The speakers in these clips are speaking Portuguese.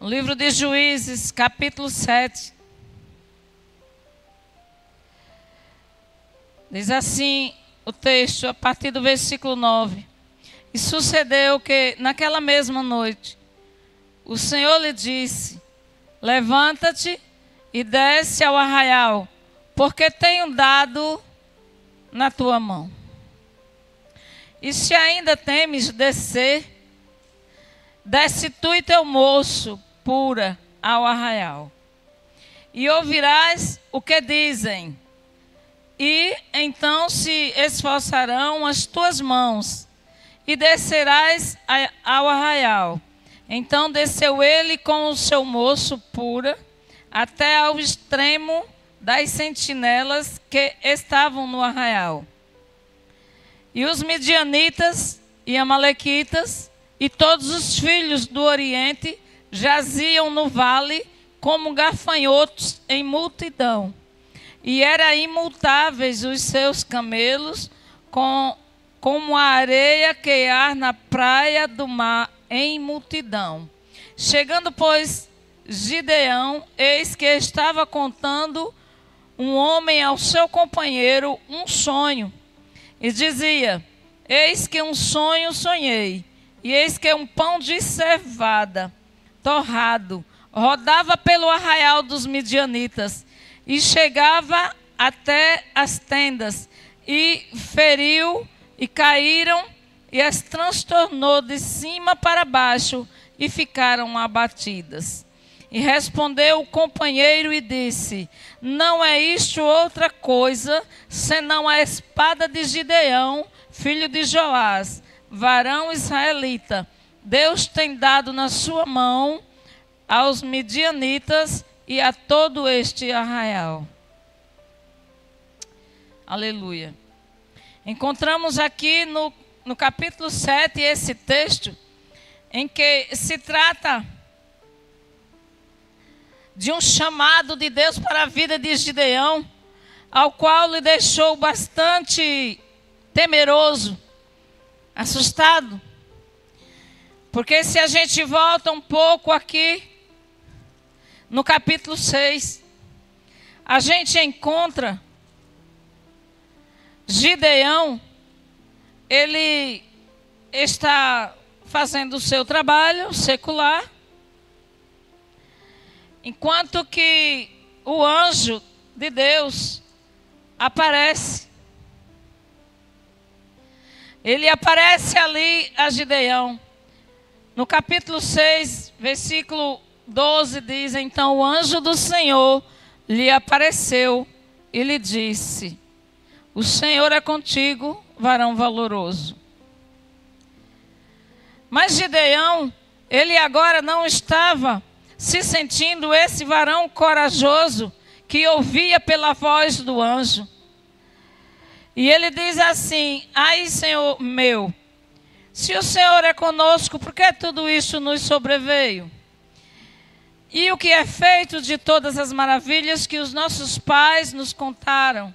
No livro de Juízes, capítulo 7. Diz assim o texto, a partir do versículo 9. E sucedeu que, naquela mesma noite, o Senhor lhe disse: levanta-te e desce ao arraial, porque tenho dado na tua mão. E se ainda temes descer, desce tu e teu moço pura ao arraial. E ouvirás o que dizem, e então se esforçarão as tuas mãos, e descerás ao arraial. Então desceu ele com o seu moço pura, até ao extremo das sentinelas que estavam no arraial. E os midianitas e amalequitas e todos os filhos do Oriente jaziam no vale como gafanhotos em multidão. E eram imultáveis os seus camelos, como a areia que há na praia do mar em multidão. Chegando, pois, Gideão, eis que estava contando um homem ao seu companheiro um sonho. E dizia: eis que um sonho sonhei, e eis que um pão de cevada torrado rodava pelo arraial dos midianitas, e chegava até as tendas, e feriu, e caíram, e as transtornou de cima para baixo, e ficaram abatidas. E respondeu o companheiro e disse: não é isto outra coisa, senão a espada de Gideão, filho de Joás, varão israelita. Deus tem dado na sua mão aos midianitas e a todo este arraial. Aleluia. Encontramos aqui no capítulo 7 esse texto em que se trata de um chamado de Deus para a vida de Gideão, ao qual lhe deixou bastante temeroso, assustado. Porque se a gente volta um pouco aqui, no capítulo 6, a gente encontra Gideão, ele está fazendo o seu trabalho secular, enquanto que o anjo de Deus aparece. Ele aparece ali a Gideão. No capítulo 6, versículo 12, diz: então o anjo do Senhor lhe apareceu e lhe disse: o Senhor é contigo, varão valoroso. Mas Gideão, ele agora não estava se sentindo esse varão corajoso que ouvia pela voz do anjo. E ele diz assim: ai, Senhor meu, se o Senhor é conosco, por que tudo isso nos sobreveio? E o que é feito de todas as maravilhas que os nossos pais nos contaram?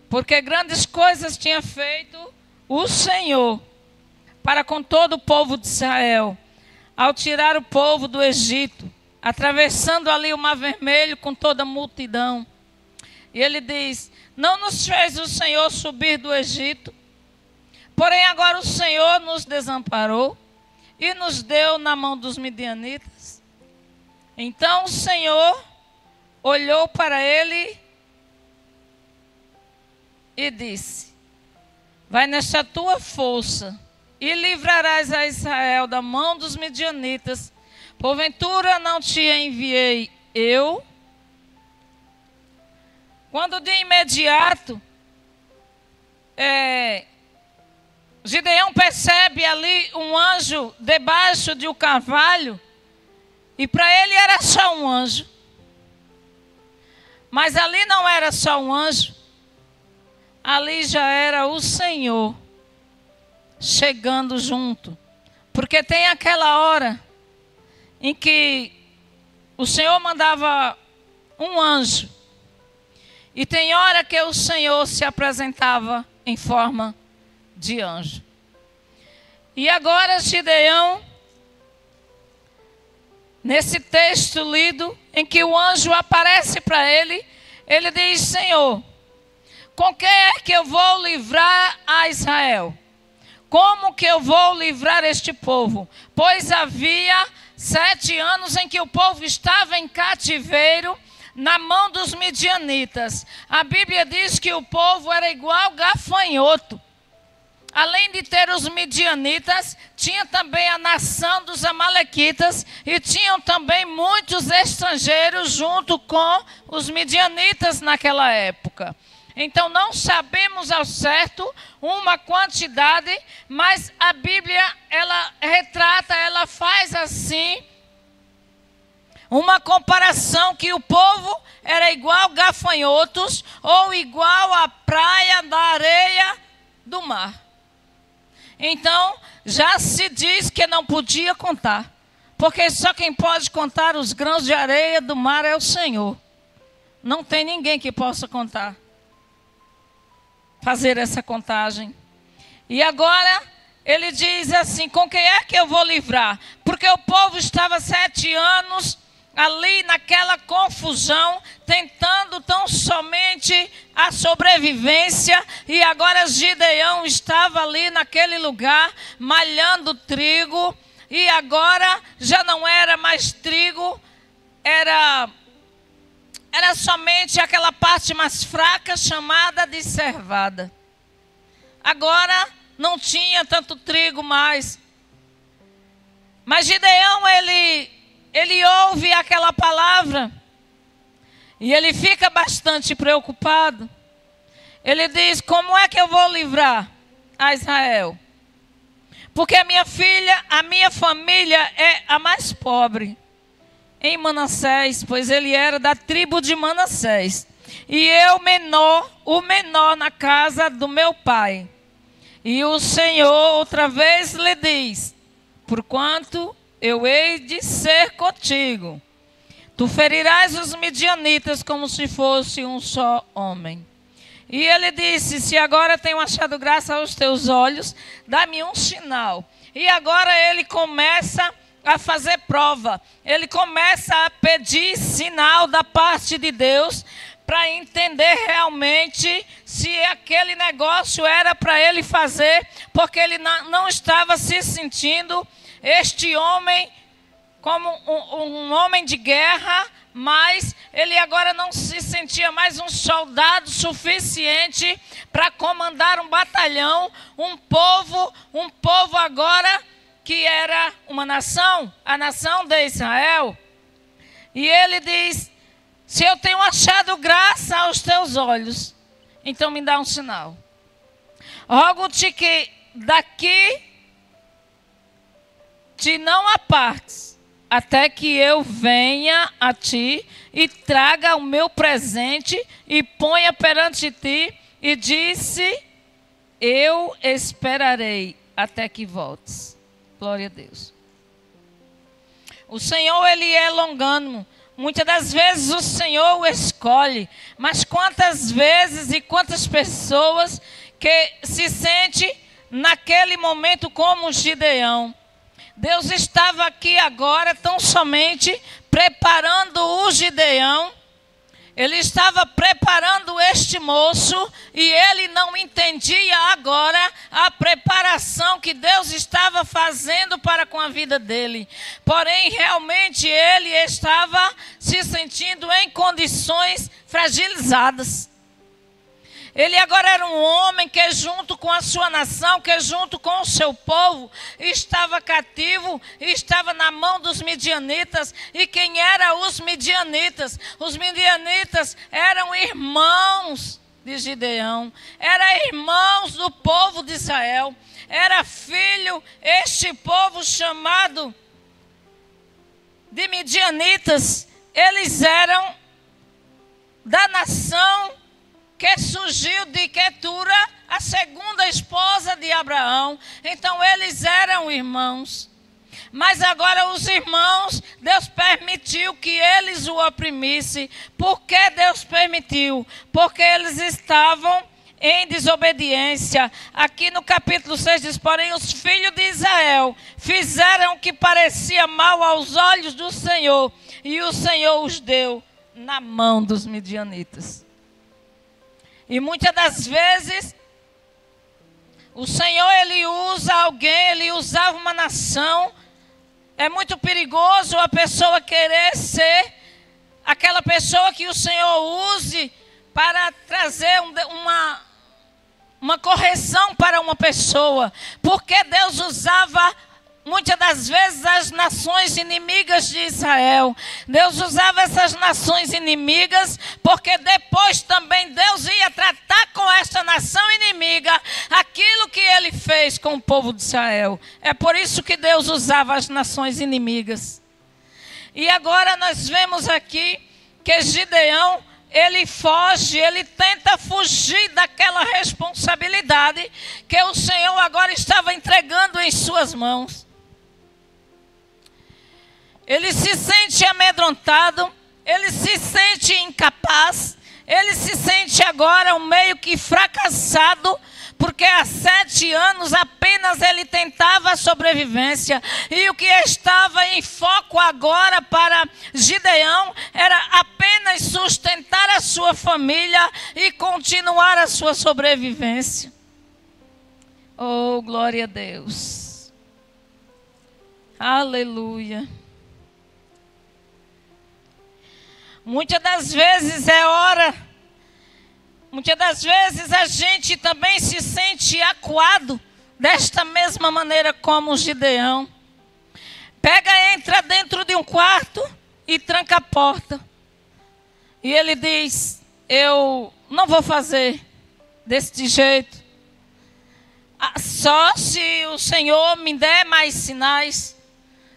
Porque grandes coisas tinha feito o Senhor para com todo o povo de Israel, ao tirar o povo do Egito, atravessando ali o Mar Vermelho com toda a multidão. E ele diz: não nos fez o Senhor subir do Egito, porém agora o Senhor nos desamparou e nos deu na mão dos midianitas. Então o Senhor olhou para ele e disse: vai nesta tua força e livrarás a Israel da mão dos midianitas. Porventura não te enviei eu? Quando de imediato Gideão percebe ali um anjo debaixo de um carvalho, e para ele era só um anjo. Mas ali não era só um anjo, ali já era o Senhor chegando junto. Porque tem aquela hora em que o Senhor mandava um anjo, e tem hora que o Senhor se apresentava em forma de anjo. E agora Gideão, nesse texto lido, em que o anjo aparece para ele, ele diz: Senhor, com que é que eu vou livrar a Israel? Como que eu vou livrar este povo? Pois havia 7 anos em que o povo estava em cativeiro na mão dos midianitas. A Bíblia diz que o povo era igual gafanhoto. Além de ter os midianitas, tinha também a nação dos amalequitas e tinham também muitos estrangeiros junto com os midianitas naquela época. Então não sabemos ao certo uma quantidade, mas a Bíblia, ela retrata, ela faz assim uma comparação que o povo era igual gafanhotos ou igual à praia da areia do mar. Então já se diz que não podia contar, porque só quem pode contar os grãos de areia do mar é o Senhor. Não tem ninguém que possa contar, fazer essa contagem. E agora ele diz assim: com quem é que eu vou livrar? Porque o povo estava 7 anos ali naquela confusão, tentando tão somente a sobrevivência, e agora Gideão estava ali naquele lugar, malhando trigo, e agora já não era mais trigo, era somente aquela parte mais fraca chamada de cevada. Agora não tinha tanto trigo mais. Mas Gideão, ele ouve aquela palavra e ele fica bastante preocupado. Ele diz: como é que eu vou livrar a Israel? Porque a minha família é a mais pobre em Manassés, pois ele era da tribo de Manassés. E eu o menor na casa do meu pai. E o Senhor outra vez lhe diz: porquanto eu hei de ser contigo, tu ferirás os midianitas como se fosse um só homem. E ele disse: se agora tenho achado graça aos teus olhos, dá-me um sinal. E agora ele começa a fazer prova. Ele começa a pedir sinal da parte de Deus, para entender realmente se aquele negócio era para ele fazer, porque ele não estava se sentindo este homem como um homem de guerra, mas ele agora não se sentia mais um soldado suficiente para comandar um batalhão, um povo agora que era uma nação, a nação de Israel. E ele diz: se eu tenho achado graça aos teus olhos, então me dá um sinal. Rogo-te que daqui te não apartes, até que eu venha a ti e traga o meu presente e ponha perante ti. E disse: eu esperarei até que voltes. Glória a Deus. O Senhor, ele é longânimo. Muitas das vezes o Senhor o escolhe, mas quantas vezes e quantas pessoas que se sente naquele momento como Gideão. Deus estava aqui agora tão somente preparando o Gideão. Ele estava preparando este moço e ele não entendia agora a preparação que Deus estava fazendo para com a vida dele. Porém, realmente ele estava se sentindo em condições fragilizadas. Ele agora era um homem que junto com a sua nação, que junto com o seu povo, estava cativo, estava na mão dos midianitas. E quem eram os midianitas? Os midianitas eram irmãos de Gideão, eram irmãos do povo de Israel. Era filho, este povo chamado de midianitas, eles eram da nação que surgiu de Quetura, a segunda esposa de Abraão. Então eles eram irmãos. Mas agora os irmãos, Deus permitiu que eles o oprimissem. Por que Deus permitiu? Porque eles estavam em desobediência. Aqui no capítulo 6 diz: porém os filhos de Israel fizeram o que parecia mal aos olhos do Senhor, e o Senhor os deu na mão dos midianitas. E muitas das vezes o Senhor, Ele usa alguém, Ele usava uma nação. É muito perigoso a pessoa querer ser aquela pessoa que o Senhor use para trazer uma correção para uma pessoa. Porque Deus usava muitas das vezes as nações inimigas de Israel. Deus usava essas nações inimigas, porque depois também Deus ia tratar com esta nação inimiga aquilo que Ele fez com o povo de Israel. É por isso que Deus usava as nações inimigas. E agora nós vemos aqui que Gideão, ele foge, ele tenta fugir daquela responsabilidade que o Senhor agora estava entregando em suas mãos. Ele se sente amedrontado, ele se sente incapaz, ele se sente agora meio que fracassado, porque há 7 anos apenas ele tentava a sobrevivência. E o que estava em foco agora para Gideão era apenas sustentar a sua família e continuar a sua sobrevivência. Oh, glória a Deus. Aleluia. Muitas das vezes muitas das vezes a gente também se sente acuado desta mesma maneira como Gideão. Entra dentro de um quarto e tranca a porta. E ele diz: eu não vou fazer desse jeito. Só se o Senhor me der mais sinais.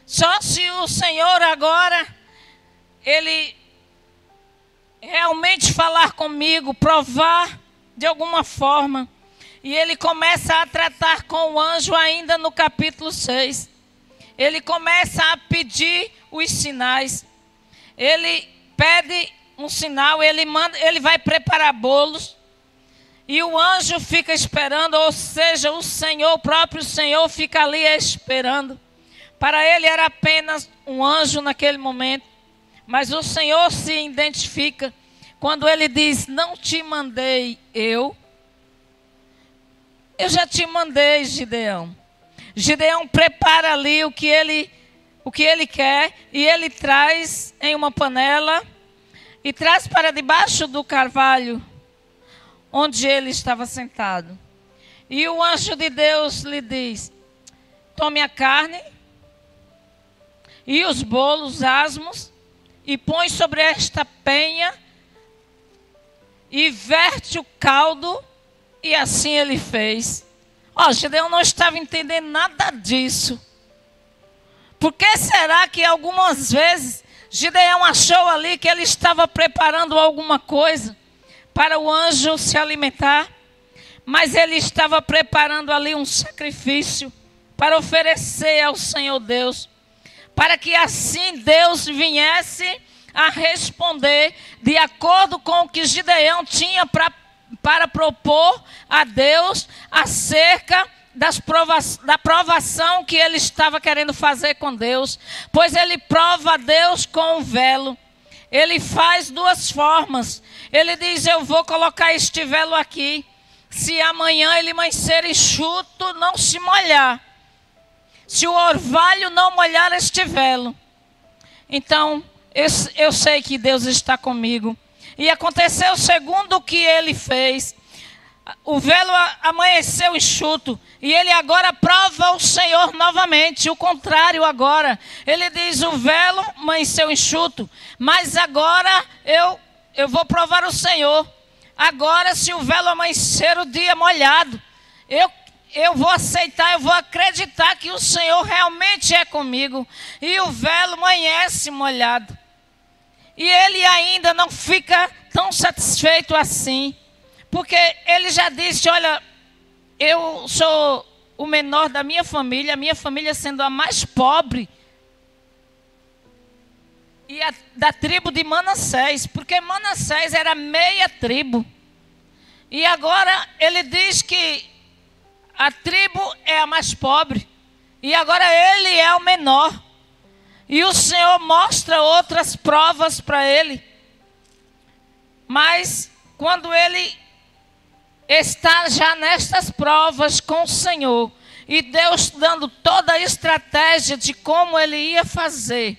Só se o Senhor agora, Ele realmente falar comigo, provar de alguma forma. E ele começa a tratar com o anjo ainda no capítulo 6. Ele começa a pedir os sinais. Ele pede um sinal, ele vai preparar bolos. E o anjo fica esperando, ou seja, o próprio Senhor fica ali esperando. Para ele era apenas um anjo naquele momento. Mas o Senhor se identifica quando ele diz: não te mandei eu já te mandei, Gideão. Gideão prepara ali o que ele quer, e ele traz em uma panela e traz para debaixo do carvalho onde ele estava sentado. E o anjo de Deus lhe diz: tome a carne e os bolos asmos e põe sobre esta penha e verte o caldo. E assim ele fez. Gideão não estava entendendo nada disso. Por que será que algumas vezes Gideão achou ali que ele estava preparando alguma coisa para o anjo se alimentar? Mas ele estava preparando ali um sacrifício para oferecer ao Senhor Deus, para que assim Deus viesse a responder de acordo com o que Gideão tinha para propor a Deus acerca da provação que ele estava querendo fazer com Deus. Pois ele prova a Deus com o velo. Ele faz 2 formas. Ele diz: eu vou colocar este velo aqui. Se amanhã ele amanhecer enxuto, não se molhar. Se o orvalho não molhar este velo, então eu sei que Deus está comigo. E aconteceu segundo o que ele fez. O velo amanheceu enxuto. E ele agora prova o Senhor novamente. O contrário agora. Ele diz: o velo amanheceu enxuto. Mas agora eu vou provar o Senhor. Agora, se o velo amanhecer o dia molhado, eu vou aceitar, eu vou acreditar que o Senhor realmente é comigo. E o velo amanhece molhado. E ele ainda não fica tão satisfeito assim. Porque ele já disse: olha, eu sou o menor da minha família sendo a mais pobre. E da tribo de Manassés, porque Manassés era meia tribo. E agora ele diz que a tribo é a mais pobre. E agora ele é o menor. E o Senhor mostra outras provas para ele. Mas quando ele está já nestas provas com o Senhor, e Deus dando toda a estratégia de como ele ia fazer,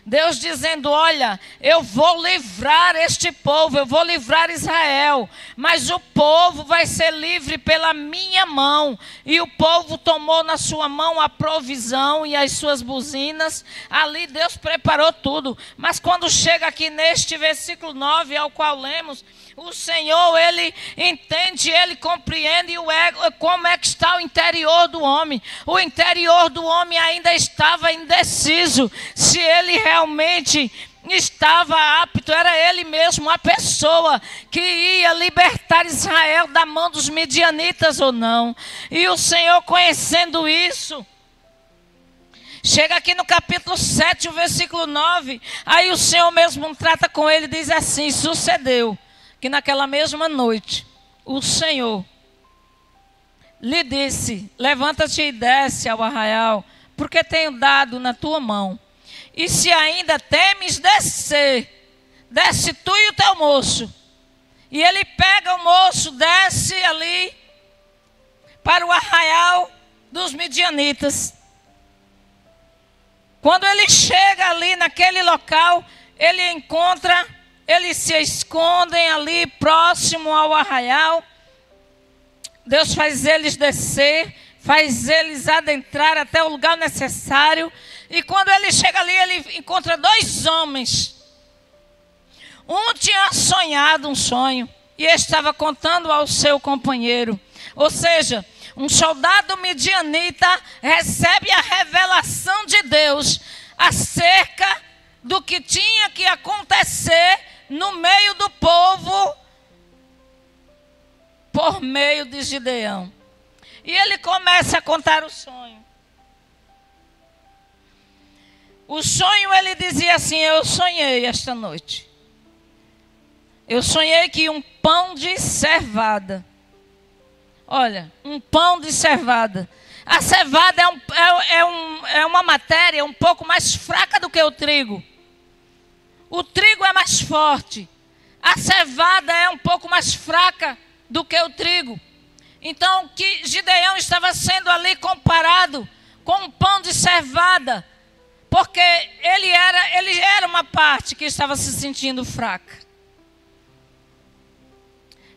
Deus dizendo: olha, eu vou livrar este povo, eu vou livrar Israel, mas o povo vai ser livre pela minha mão. E o povo tomou na sua mão a provisão e as suas buzinas. Ali Deus preparou tudo. Mas quando chega aqui neste versículo 9, ao qual lemos, o Senhor, ele entende, ele compreende como é que está o interior do homem. O interior do homem ainda estava indeciso se ele realmente estava apto. Era ele mesmo a pessoa que ia libertar Israel da mão dos midianitas ou não. E o Senhor, conhecendo isso, chega aqui no capítulo 7, o versículo 9. Aí o Senhor mesmo trata com ele e diz assim: sucedeu que naquela mesma noite o Senhor lhe disse: levanta-te e desce ao arraial, porque tenho dado na tua mão. E se ainda temes descer, desce tu e o teu moço. E ele pega o moço, desce ali para o arraial dos midianitas. Quando ele chega ali naquele local, ele encontra, eles se escondem ali próximo ao arraial. Deus faz eles descer, faz eles adentrar até o lugar necessário. E quando ele chega ali, ele encontra dois homens. Um tinha sonhado um sonho e estava contando ao seu companheiro. Ou seja, um soldado midianita recebe a revelação de Deus acerca do que tinha que acontecer no meio do povo por meio de Gideão. E ele começa a contar o sonho. O sonho, ele dizia assim: eu sonhei esta noite. Eu sonhei que um pão de cevada. Olha, um pão de cevada. A cevada é uma matéria um pouco mais fraca do que o trigo. O trigo é mais forte. A cevada é um pouco mais fraca do que o trigo. Então, que Gideão estava sendo ali comparado com um pão de cevada, porque ele era uma parte que estava se sentindo fraca.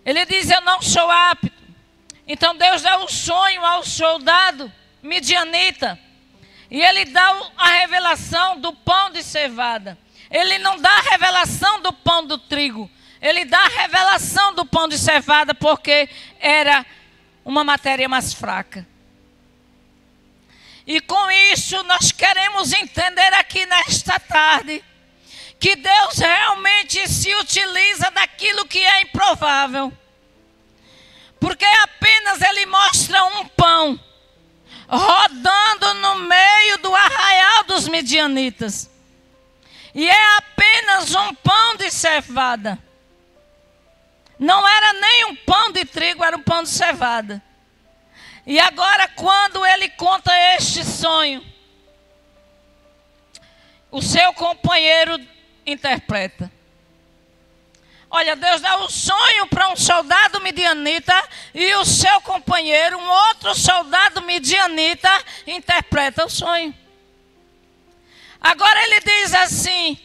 Ele diz: eu não sou apto. Então Deus dá o sonho ao soldado midianita. E ele dá a revelação do pão de cevada. Ele não dá a revelação do pão do trigo. Ele dá a revelação do pão de cevada, porque era uma matéria mais fraca. E com isso nós queremos entender aqui nesta tarde que Deus realmente se utiliza daquilo que é improvável. Porque apenas ele mostra um pão rodando no meio do arraial dos midianitas. E é apenas um pão de cevada. Não era nem um pão de trigo, era um pão de cevada. E agora, quando ele conta este sonho, o seu companheiro interpreta. Olha, Deus dá o sonho para um soldado midianita e o seu companheiro, um outro soldado midianita, interpreta o sonho. Agora ele diz assim: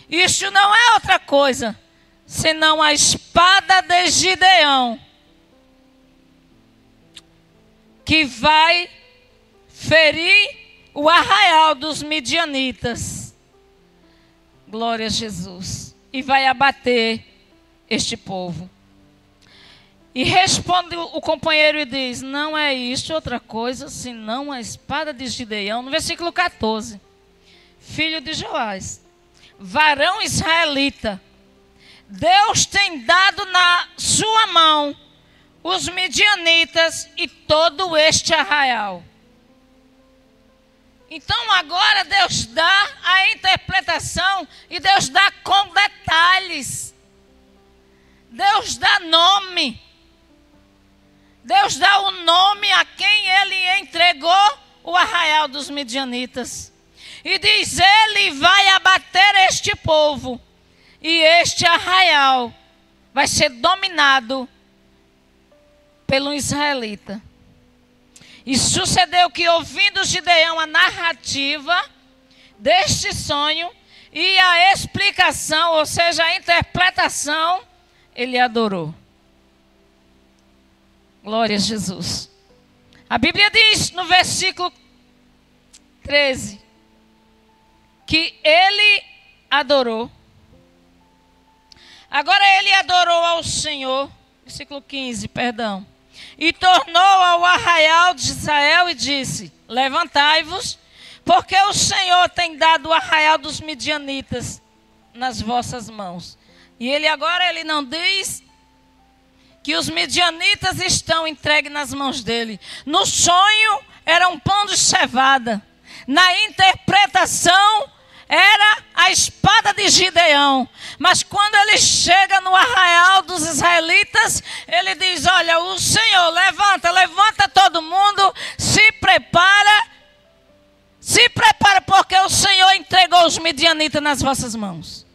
isso não é outra coisa senão a espada de Gideão, que vai ferir o arraial dos midianitas. Glória a Jesus. E vai abater este povo. E responde o companheiro e diz: não é isso outra coisa senão a espada de Gideão. No versículo 14: filho de Joás, varão israelita, Deus tem dado na sua mão os midianitas e todo este arraial. Então agora Deus dá a interpretação e Deus dá com detalhes. Deus dá nome. Deus dá o nome a quem ele entregou o arraial dos midianitas. E diz, ele vai abater este povo. E este arraial vai ser dominado pelo israelita. E sucedeu que, ouvindo Gideão a narrativa deste sonho e a explicação, ou seja, a interpretação, ele adorou. Glória a Jesus. A Bíblia diz no versículo 13 que ele adorou. Agora ele adorou ao Senhor, versículo 15, perdão. E tornou ao arraial de Israel e disse, levantai-vos, porque o Senhor tem dado o arraial dos midianitas nas vossas mãos. E ele agora não diz que os midianitas estão entregues nas mãos dele. No sonho era um pão de cevada. Na interpretação era a espada de Gideão. Mas quando ele chega no arraial dos israelitas, ele diz, olha, o Senhor, levanta todo mundo, se prepara, porque o Senhor entregou os midianitas nas vossas mãos.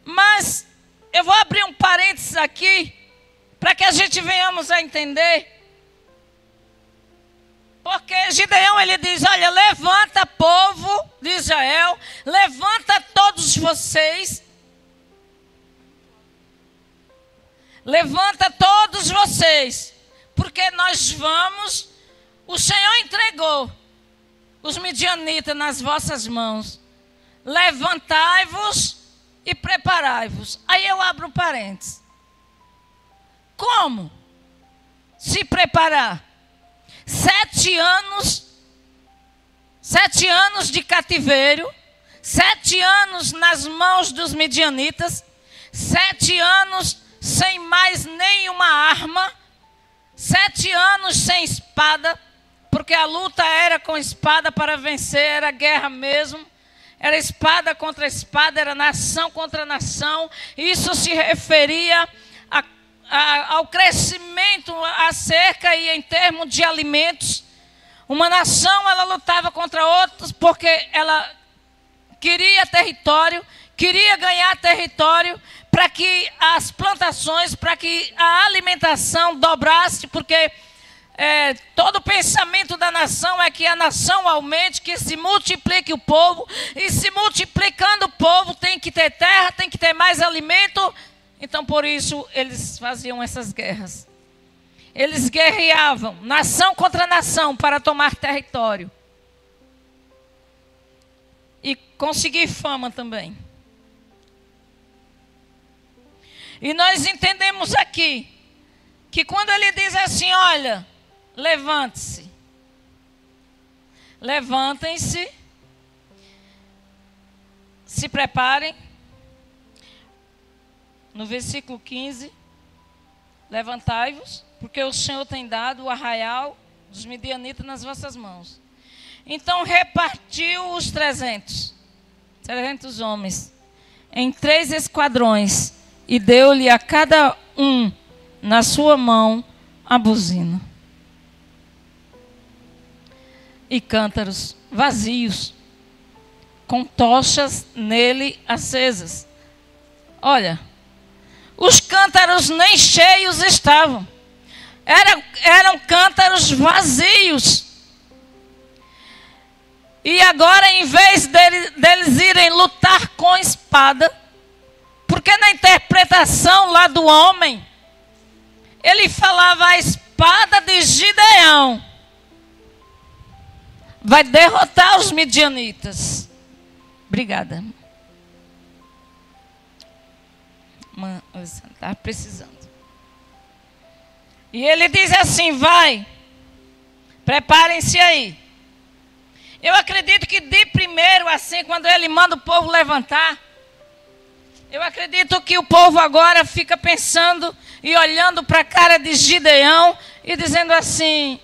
Mas eu vou abrir um parênteses aqui, para que a gente venhamos a entender. Porque Gideão, ele diz, olha, levanta povo de Israel, levanta todos vocês. Levanta todos vocês, porque nós vamos, o Senhor entregou os midianitas nas vossas mãos. Levantai-vos e preparai-vos. Aí eu abro um parênteses. Como se preparar? 7 anos de cativeiro, 7 anos nas mãos dos midianitas, 7 anos sem mais nenhuma arma, 7 anos sem espada, porque a luta era com espada para vencer, era guerra mesmo, era espada contra espada, era nação contra nação. Isso se referia ao crescimento acerca e em termos de alimentos. Uma nação, ela lutava contra outras porque ela queria território, queria ganhar território para que as plantações, para que a alimentação dobrasse, porque todo o pensamento da nação é que a nação aumente, que se multiplique o povo, e se multiplicando o povo tem que ter terra, tem que ter mais alimento. Então, por isso, eles faziam essas guerras. Eles guerreavam, nação contra nação, para tomar território. E conseguir fama também. E nós entendemos aqui, que quando ele diz assim, olha, levante-se. Levantem-se, se preparem. No versículo 15, levantai-vos, porque o Senhor tem dado o arraial dos midianitas nas vossas mãos. Então repartiu os 300 homens em 3 esquadrões e deu-lhe a cada um na sua mão a buzina e cântaros vazios, com tochas nele acesas. Olha, os cântaros nem cheios estavam. Eram cântaros vazios. E agora, em vez deles irem lutar com espada, porque na interpretação lá do homem, ele falava a espada de Gideão vai derrotar os midianitas. Obrigada. Estava precisando. E ele diz assim, vai, preparem-se aí. Eu acredito que de primeiro, assim, quando ele manda o povo levantar, eu acredito que o povo agora fica pensando e olhando para a cara de Gideão e dizendo assim,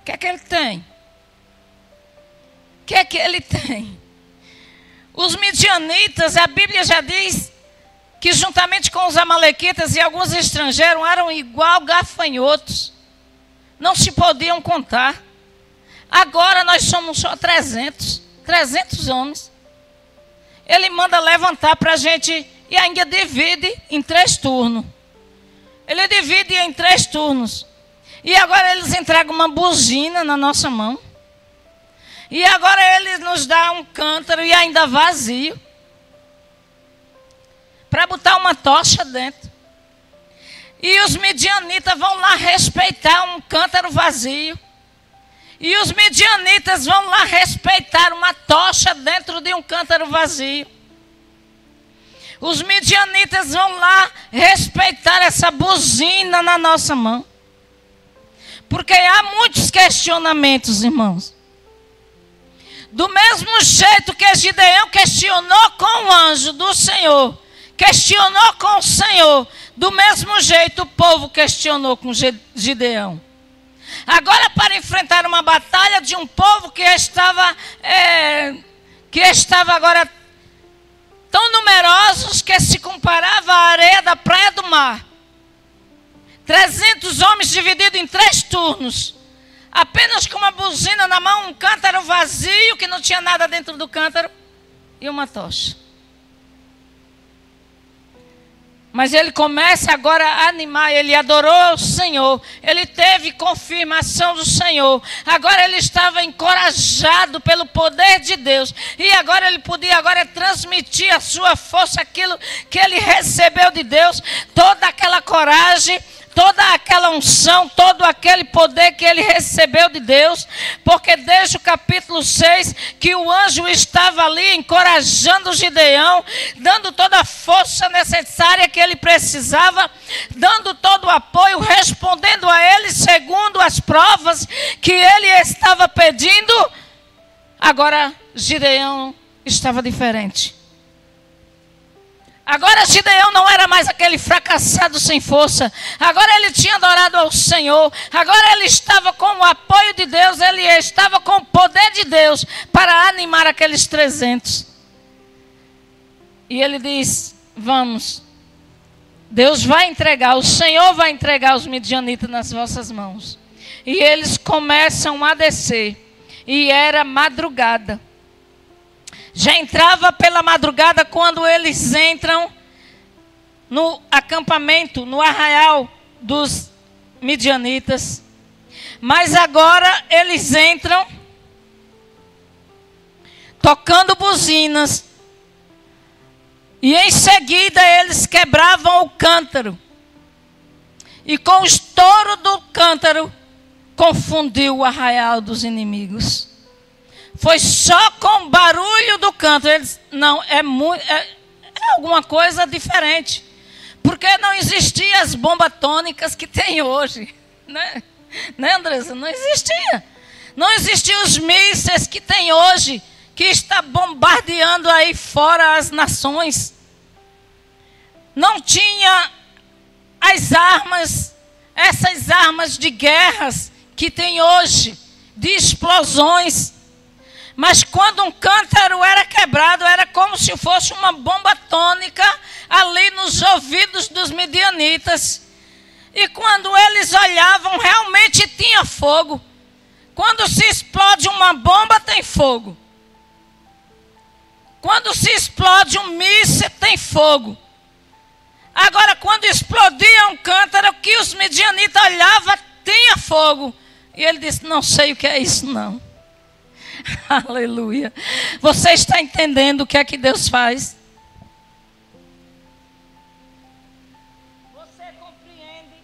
o que é que ele tem? O que é que ele tem? Os midianitas, a Bíblia já diz que juntamente com os amalequitas e alguns estrangeiros eram igual gafanhotos. Não se podiam contar. Agora nós somos só 300 homens. Ele manda levantar para a gente e ainda divide em 3 turnos. Ele divide em 3 turnos. E agora eles entregam uma buzina na nossa mão. E agora ele nos dá um cântaro e ainda vazio, para botar uma tocha dentro. E os midianitas vão lá respeitar um cântaro vazio. E os midianitas vão lá respeitar uma tocha dentro de um cântaro vazio. Os midianitas vão lá respeitar essa buzina na nossa mão. Porque há muitos questionamentos, irmãos. Do mesmo jeito que Gideão questionou com o anjo do Senhor, questionou com o Senhor, do mesmo jeito o povo questionou com Gideão. Agora, para enfrentar uma batalha de um povo que estava agora tão numerosos que se comparava à areia da praia do mar. 300 homens divididos em 3 turnos. Apenas com uma buzina na mão, um cântaro vazio, que não tinha nada dentro do cântaro, e uma tocha. Mas ele começa agora a animar, ele adorou o Senhor, ele teve confirmação do Senhor. Agora ele estava encorajado pelo poder de Deus. E agora ele podia transmitir a sua força, aquilo que ele recebeu de Deus, toda aquela coragem, toda aquela unção, todo aquele poder que ele recebeu de Deus, porque desde o capítulo 6, que o anjo estava ali encorajando Gideão, dando toda a força necessária que ele precisava, dando todo o apoio, respondendo a ele segundo as provas que ele estava pedindo. Agora Gideão estava diferente. Agora Gideão não era mais aquele fracassado sem força. Agora ele tinha adorado ao Senhor. Agora ele estava com o apoio de Deus. Ele estava com o poder de Deus para animar aqueles 300. E ele diz: vamos. Deus vai entregar, o Senhor vai entregar os midianitas nas vossas mãos. E eles começam a descer. E era madrugada. Já entrava pela madrugada quando eles entram no acampamento, no arraial dos midianitas. Mas agora eles entram tocando buzinas. E em seguida eles quebravam o cântaro. E com o estouro do cântaro, confundiu o arraial dos inimigos. Foi só com o barulho do cântaro. Eles, não, é alguma coisa diferente. Porque não existiam as bombas atômicas que tem hoje. Né, Andressa? Não existia. Não existiam os mísseis que tem hoje, que está bombardeando aí fora as nações. Não tinha as armas, essas armas de guerras que tem hoje, de explosões. Mas quando um cântaro era quebrado, era como se fosse uma bomba atômica ali nos ouvidos dos midianitas. E quando eles olhavam, realmente tinha fogo. Quando se explode uma bomba, tem fogo. Quando se explode um míssil, tem fogo. Agora, quando explodia um cântaro, que os midianitas olhavam, tinha fogo. E ele disse: não sei o que é isso não. Aleluia. Você está entendendo o que é que Deus faz? Você compreende?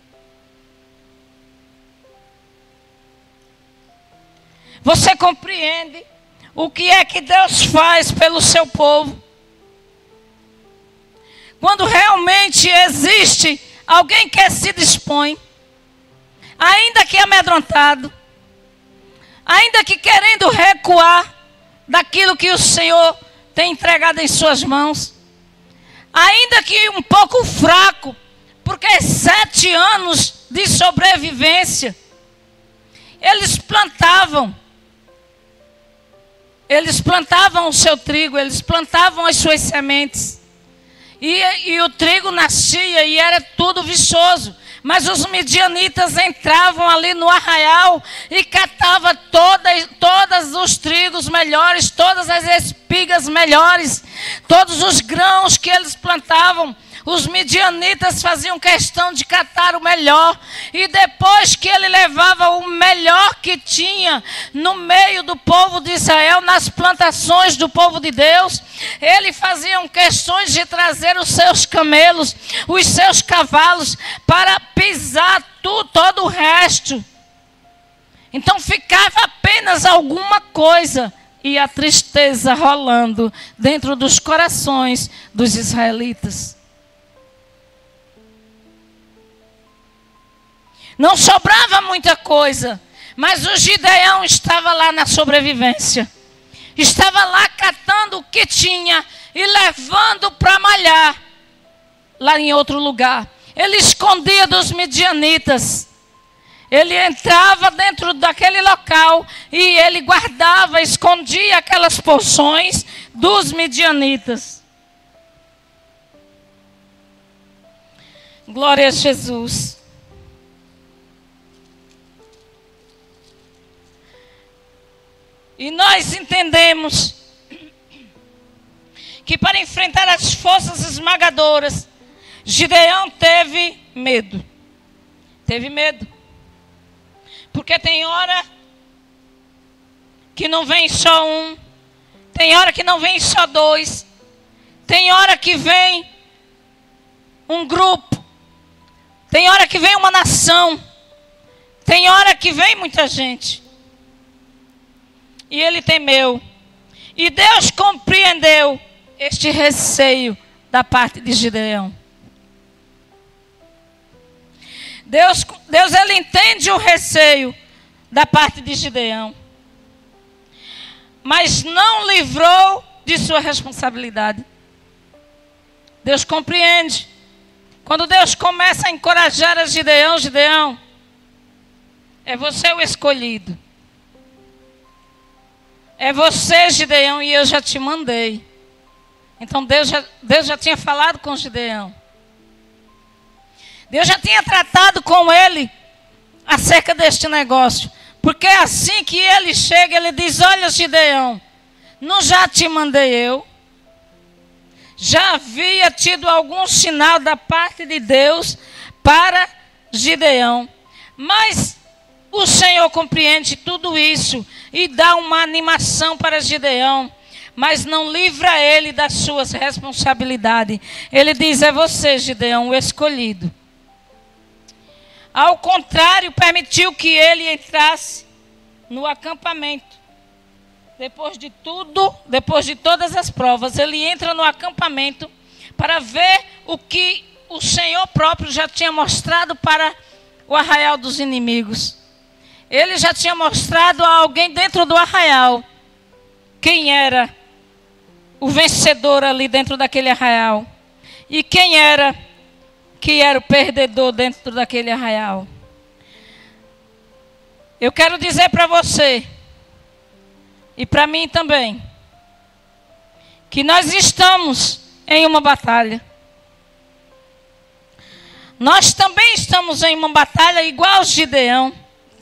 Você compreende o que é que Deus faz pelo seu povo? Quando realmente existe alguém que se dispõe, ainda que amedrontado, ainda que querendo recuar daquilo que o Senhor tem entregado em suas mãos, ainda que um pouco fraco, porque 7 anos de sobrevivência, eles plantavam o seu trigo, eles plantavam as suas sementes, E o trigo nascia e era tudo viçoso. Mas os midianitas entravam ali no arraial e catavam todos os trigos melhores, todas as espigas melhores, todos os grãos que eles plantavam. Os midianitas faziam questão de catar o melhor. E depois que ele levava o melhor que tinha no meio do povo de Israel, nas plantações do povo de Deus, ele fazia questões de trazer os seus camelos, os seus cavalos, para pisar todo o resto. Então ficava apenas alguma coisa e a tristeza rolando dentro dos corações dos israelitas. Não sobrava muita coisa, mas o Gideão estava lá na sobrevivência. Estava lá catando o que tinha e levando para malhar lá em outro lugar. Ele escondia dos midianitas. Ele entrava dentro daquele local e ele guardava, escondia aquelas porções dos midianitas. Glória a Jesus. E nós entendemos que para enfrentar as forças esmagadoras, Gideão teve medo. Teve medo. Porque tem hora que não vem só um, tem hora que não vem só dois, tem hora que vem um grupo, tem hora que vem uma nação, tem hora que vem muita gente. E ele temeu. E Deus compreendeu este receio da parte de Gideão. Deus ele entende o receio da parte de Gideão. Mas não livrou de sua responsabilidade. Deus compreende. Quando Deus começa a encorajar a Gideão, Gideão, é você o escolhido. É você, Gideão, e eu já te mandei. Então Deus já tinha falado com Gideão. Deus já tinha tratado com ele acerca deste negócio. Porque assim que ele chega, ele diz: olha, Gideão, não já te mandei eu? Já havia tido algum sinal da parte de Deus para Gideão. Mas o Senhor compreende tudo isso e dá uma animação para Gideão, mas não livra ele das suas responsabilidades. Ele diz: é você, Gideão, o escolhido. Ao contrário, permitiu que ele entrasse no acampamento. Depois de tudo, depois de todas as provas, ele entra no acampamento para ver o que o Senhor próprio já tinha mostrado para o arraial dos inimigos. Ele já tinha mostrado a alguém dentro do arraial quem era o vencedor ali dentro daquele arraial. E quem era que era o perdedor dentro daquele arraial. Eu quero dizer para você, e para mim também, que nós estamos em uma batalha. Nós também estamos em uma batalha igual aos Gideão.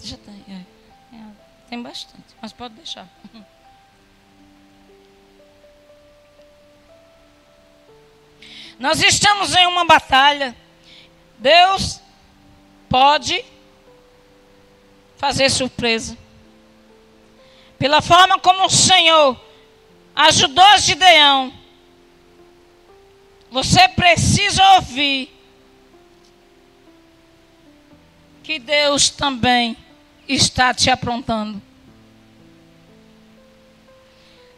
Já tem bastante, mas pode deixar. Nós estamos em uma batalha. Deus pode fazer surpresa. Pela forma como o Senhor ajudou Gideão, você precisa ouvir que Deus também está te aprontando.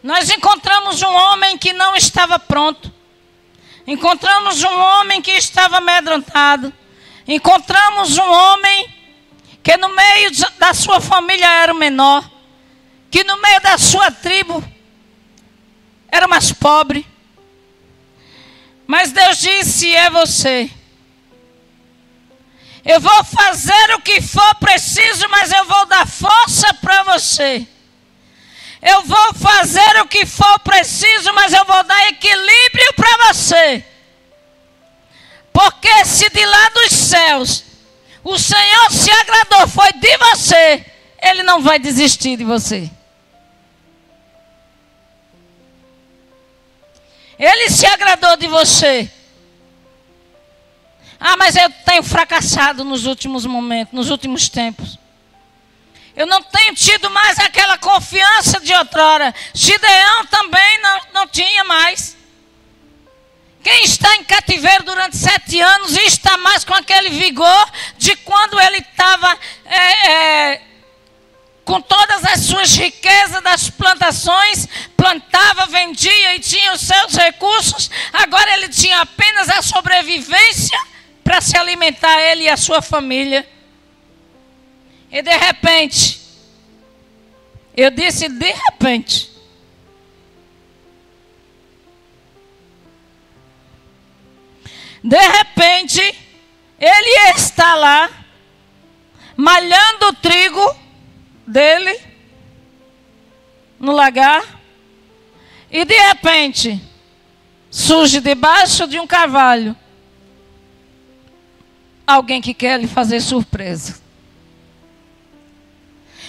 Nós encontramos um homem que não estava pronto. Encontramos um homem que estava amedrontado. Encontramos um homem que no meio da sua família era o menor. Que no meio da sua tribo era o mais pobre. Mas Deus disse: é você. Eu vou fazer o que for preciso, mas eu vou dar força para você. Eu vou fazer o que for preciso, mas eu vou dar equilíbrio para você. Porque se de lá dos céus o Senhor se agradou, foi de você, Ele não vai desistir de você. Ele se agradou de você. Ah, mas eu tenho fracassado nos últimos momentos, nos últimos tempos. Eu não tenho tido mais aquela confiança de outrora. Gideão também não tinha mais. Quem está em cativeiro durante 7 anos e está mais com aquele vigor de quando ele estava com todas as suas riquezas das plantações, plantava, vendia e tinha os seus recursos, agora ele tinha apenas a sobrevivência para se alimentar, ele e a sua família. E de repente, eu disse de repente, ele está lá, malhando o trigo dele, no lagar, e de repente, surge debaixo de um carvalho, alguém que quer lhe fazer surpresa.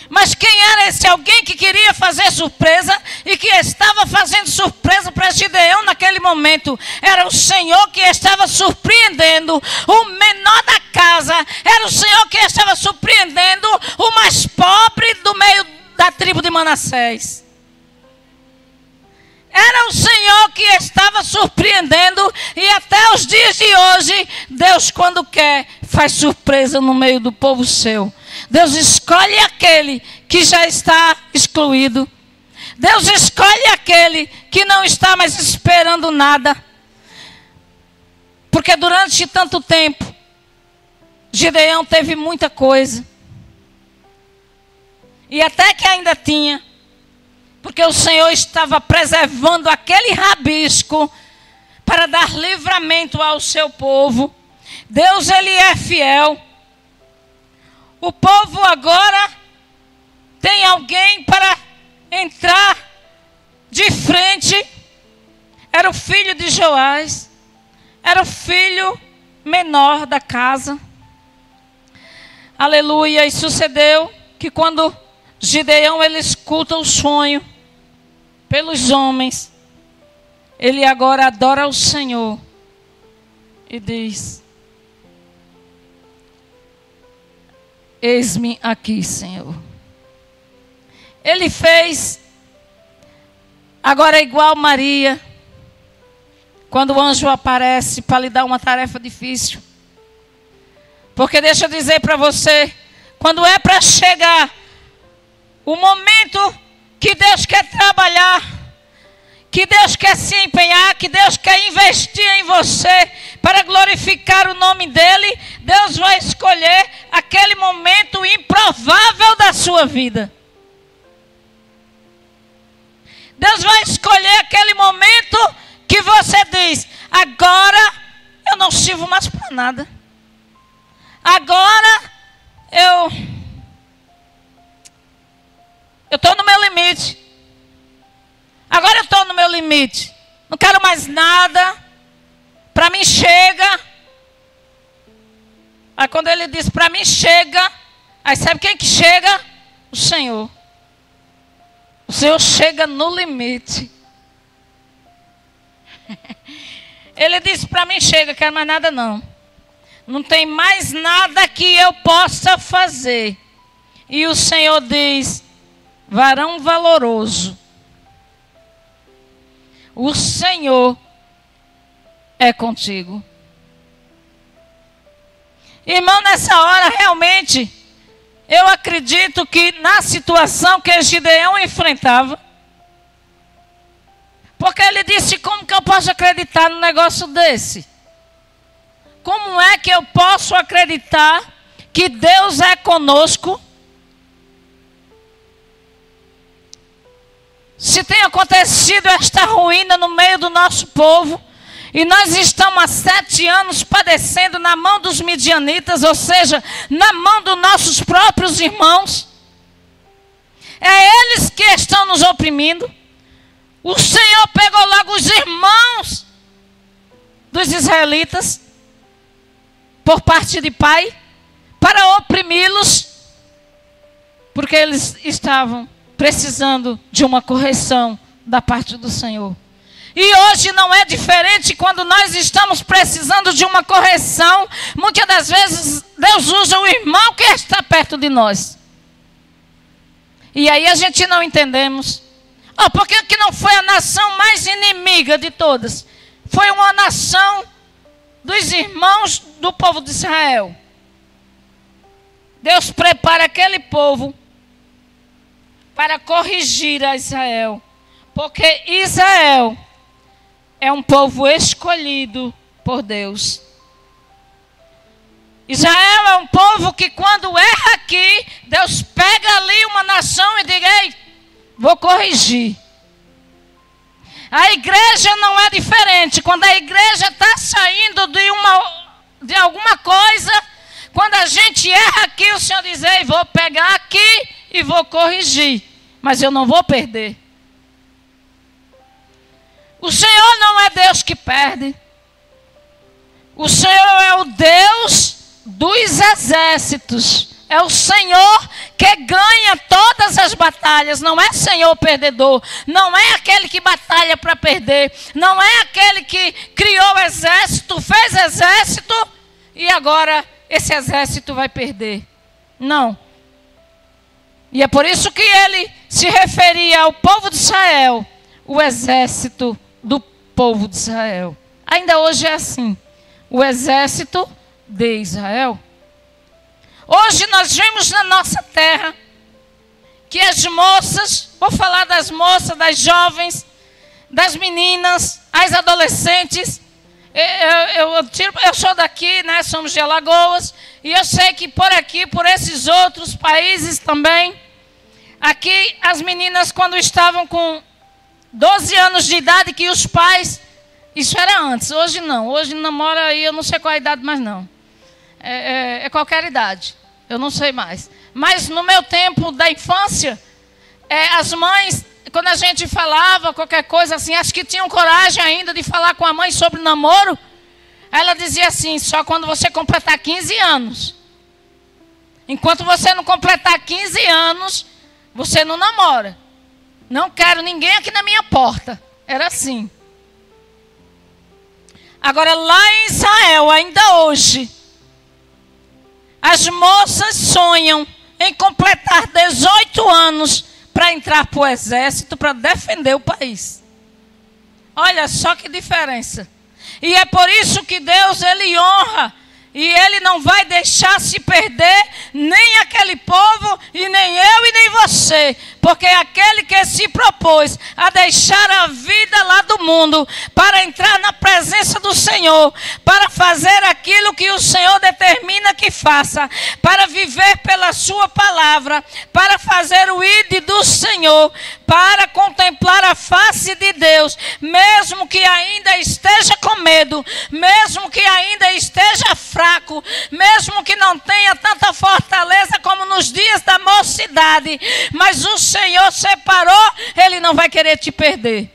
Mas quem era esse alguém que queria fazer surpresa e que estava fazendo surpresa para Gideão naquele momento? Era o Senhor que estava surpreendendo o menor da casa. Era o Senhor que estava surpreendendo o mais pobre do meio da tribo de Manassés. Era o Senhor que estava surpreendendo, e até os dias de hoje, Deus, quando quer, faz surpresa no meio do povo seu. Deus escolhe aquele que já está excluído. Deus escolhe aquele que não está mais esperando nada. Porque durante tanto tempo, Gideão teve muita coisa. E até que ainda tinha. Porque o Senhor estava preservando aquele rabisco para dar livramento ao seu povo. Deus, Ele é fiel. O povo agora tem alguém para entrar de frente. Era o filho de Joás. Era o filho menor da casa. Aleluia. E sucedeu que quando Gideão ele escuta o sonho pelos homens, ele agora adora o Senhor e diz: eis-me aqui, Senhor. Ele fez agora igual Maria, quando o anjo aparece para lhe dar uma tarefa difícil. Porque deixa eu dizer para você, quando é para chegar o momento que Deus quer trabalhar, que Deus quer se empenhar, que Deus quer investir em você para glorificar o nome dEle, Deus vai escolher aquele momento improvável da sua vida. Deus vai escolher aquele momento que você diz: agora eu não sirvo mais para nada. Agora eu estou no meu limite. Agora eu estou no meu limite. Não quero mais nada. Para mim chega. Aí quando ele diz para mim chega, aí sabe quem que chega? O Senhor. O Senhor chega no limite. Ele disse para mim chega, quero mais nada não. Não tem mais nada que eu possa fazer. E o Senhor diz: varão valoroso, o Senhor é contigo. Irmão, nessa hora realmente, eu acredito que na situação que Gideão enfrentava, porque ele disse: como que eu posso acreditar num negócio desse? Como é que eu posso acreditar que Deus é conosco se tem acontecido esta ruína no meio do nosso povo, e nós estamos há 7 anos padecendo na mão dos midianitas, ou seja, na mão dos nossos próprios irmãos. É eles que estão nos oprimindo. O Senhor pegou logo os irmãos dos israelitas por parte de pai para oprimi-los, porque eles estavam precisando de uma correção da parte do Senhor. E hoje não é diferente. Quando nós estamos precisando de uma correção, muitas das vezes Deus usa o irmão que está perto de nós. E aí a gente não entendemos. Por que não foi a nação mais inimiga de todas? Foi uma nação dos irmãos do povo de Israel. Deus prepara aquele povo para corrigir a Israel. Porque Israel é um povo escolhido por Deus. Israel é um povo que quando erra aqui, Deus pega ali uma nação e diz: ei, vou corrigir. A igreja não é diferente. Quando a igreja está saindo de alguma coisa, quando a gente erra aqui, o Senhor diz: ei, vou pegar aqui e vou corrigir. Mas eu não vou perder. O Senhor não é Deus que perde. O Senhor é o Deus dos exércitos. É o Senhor que ganha todas as batalhas. Não é Senhor perdedor. Não é aquele que batalha para perder. Não é aquele que criou o exército, fez exército e agora esse exército vai perder. Não. E é por isso que ele se referia ao povo de Israel, o exército do povo de Israel. Ainda hoje é assim. O exército de Israel. Hoje nós vemos na nossa terra que as moças, vou falar das moças, das jovens, das meninas, as adolescentes. Eu sou daqui, né? Somos de Alagoas. E eu sei que por aqui, por esses outros países também, aqui as meninas quando estavam com 12 anos de idade, que os pais, isso era antes, hoje não. Hoje namora aí, eu não sei qual a idade mais não. É qualquer idade, eu não sei mais. Mas no meu tempo da infância, as mães, quando a gente falava qualquer coisa assim, acho que tinham coragem ainda de falar com a mãe sobre namoro. Ela dizia assim: só quando você completar 15 anos. Enquanto você não completar 15 anos, você não namora. Não quero ninguém aqui na minha porta. Era assim. Agora lá em Israel, ainda hoje, as moças sonham em completar 18 anos para entrar para o exército, para defender o país. Olha só que diferença. E é por isso que Deus, Ele honra. E Ele não vai deixar se perder nem aquele povo, e nem eu e nem você. Porque aquele que se propôs a deixar a vida lá do mundo para entrar na presença do Senhor, para fazer aquilo que o Senhor determina que faça, para viver pela sua palavra, para fazer o ide do Senhor, para contemplar a face de Deus, mesmo que ainda esteja com medo, mesmo que ainda esteja fraco, mesmo que não tenha tanta fortaleza como nos dias da mocidade, mas o Senhor separou, Ele não vai querer te perder.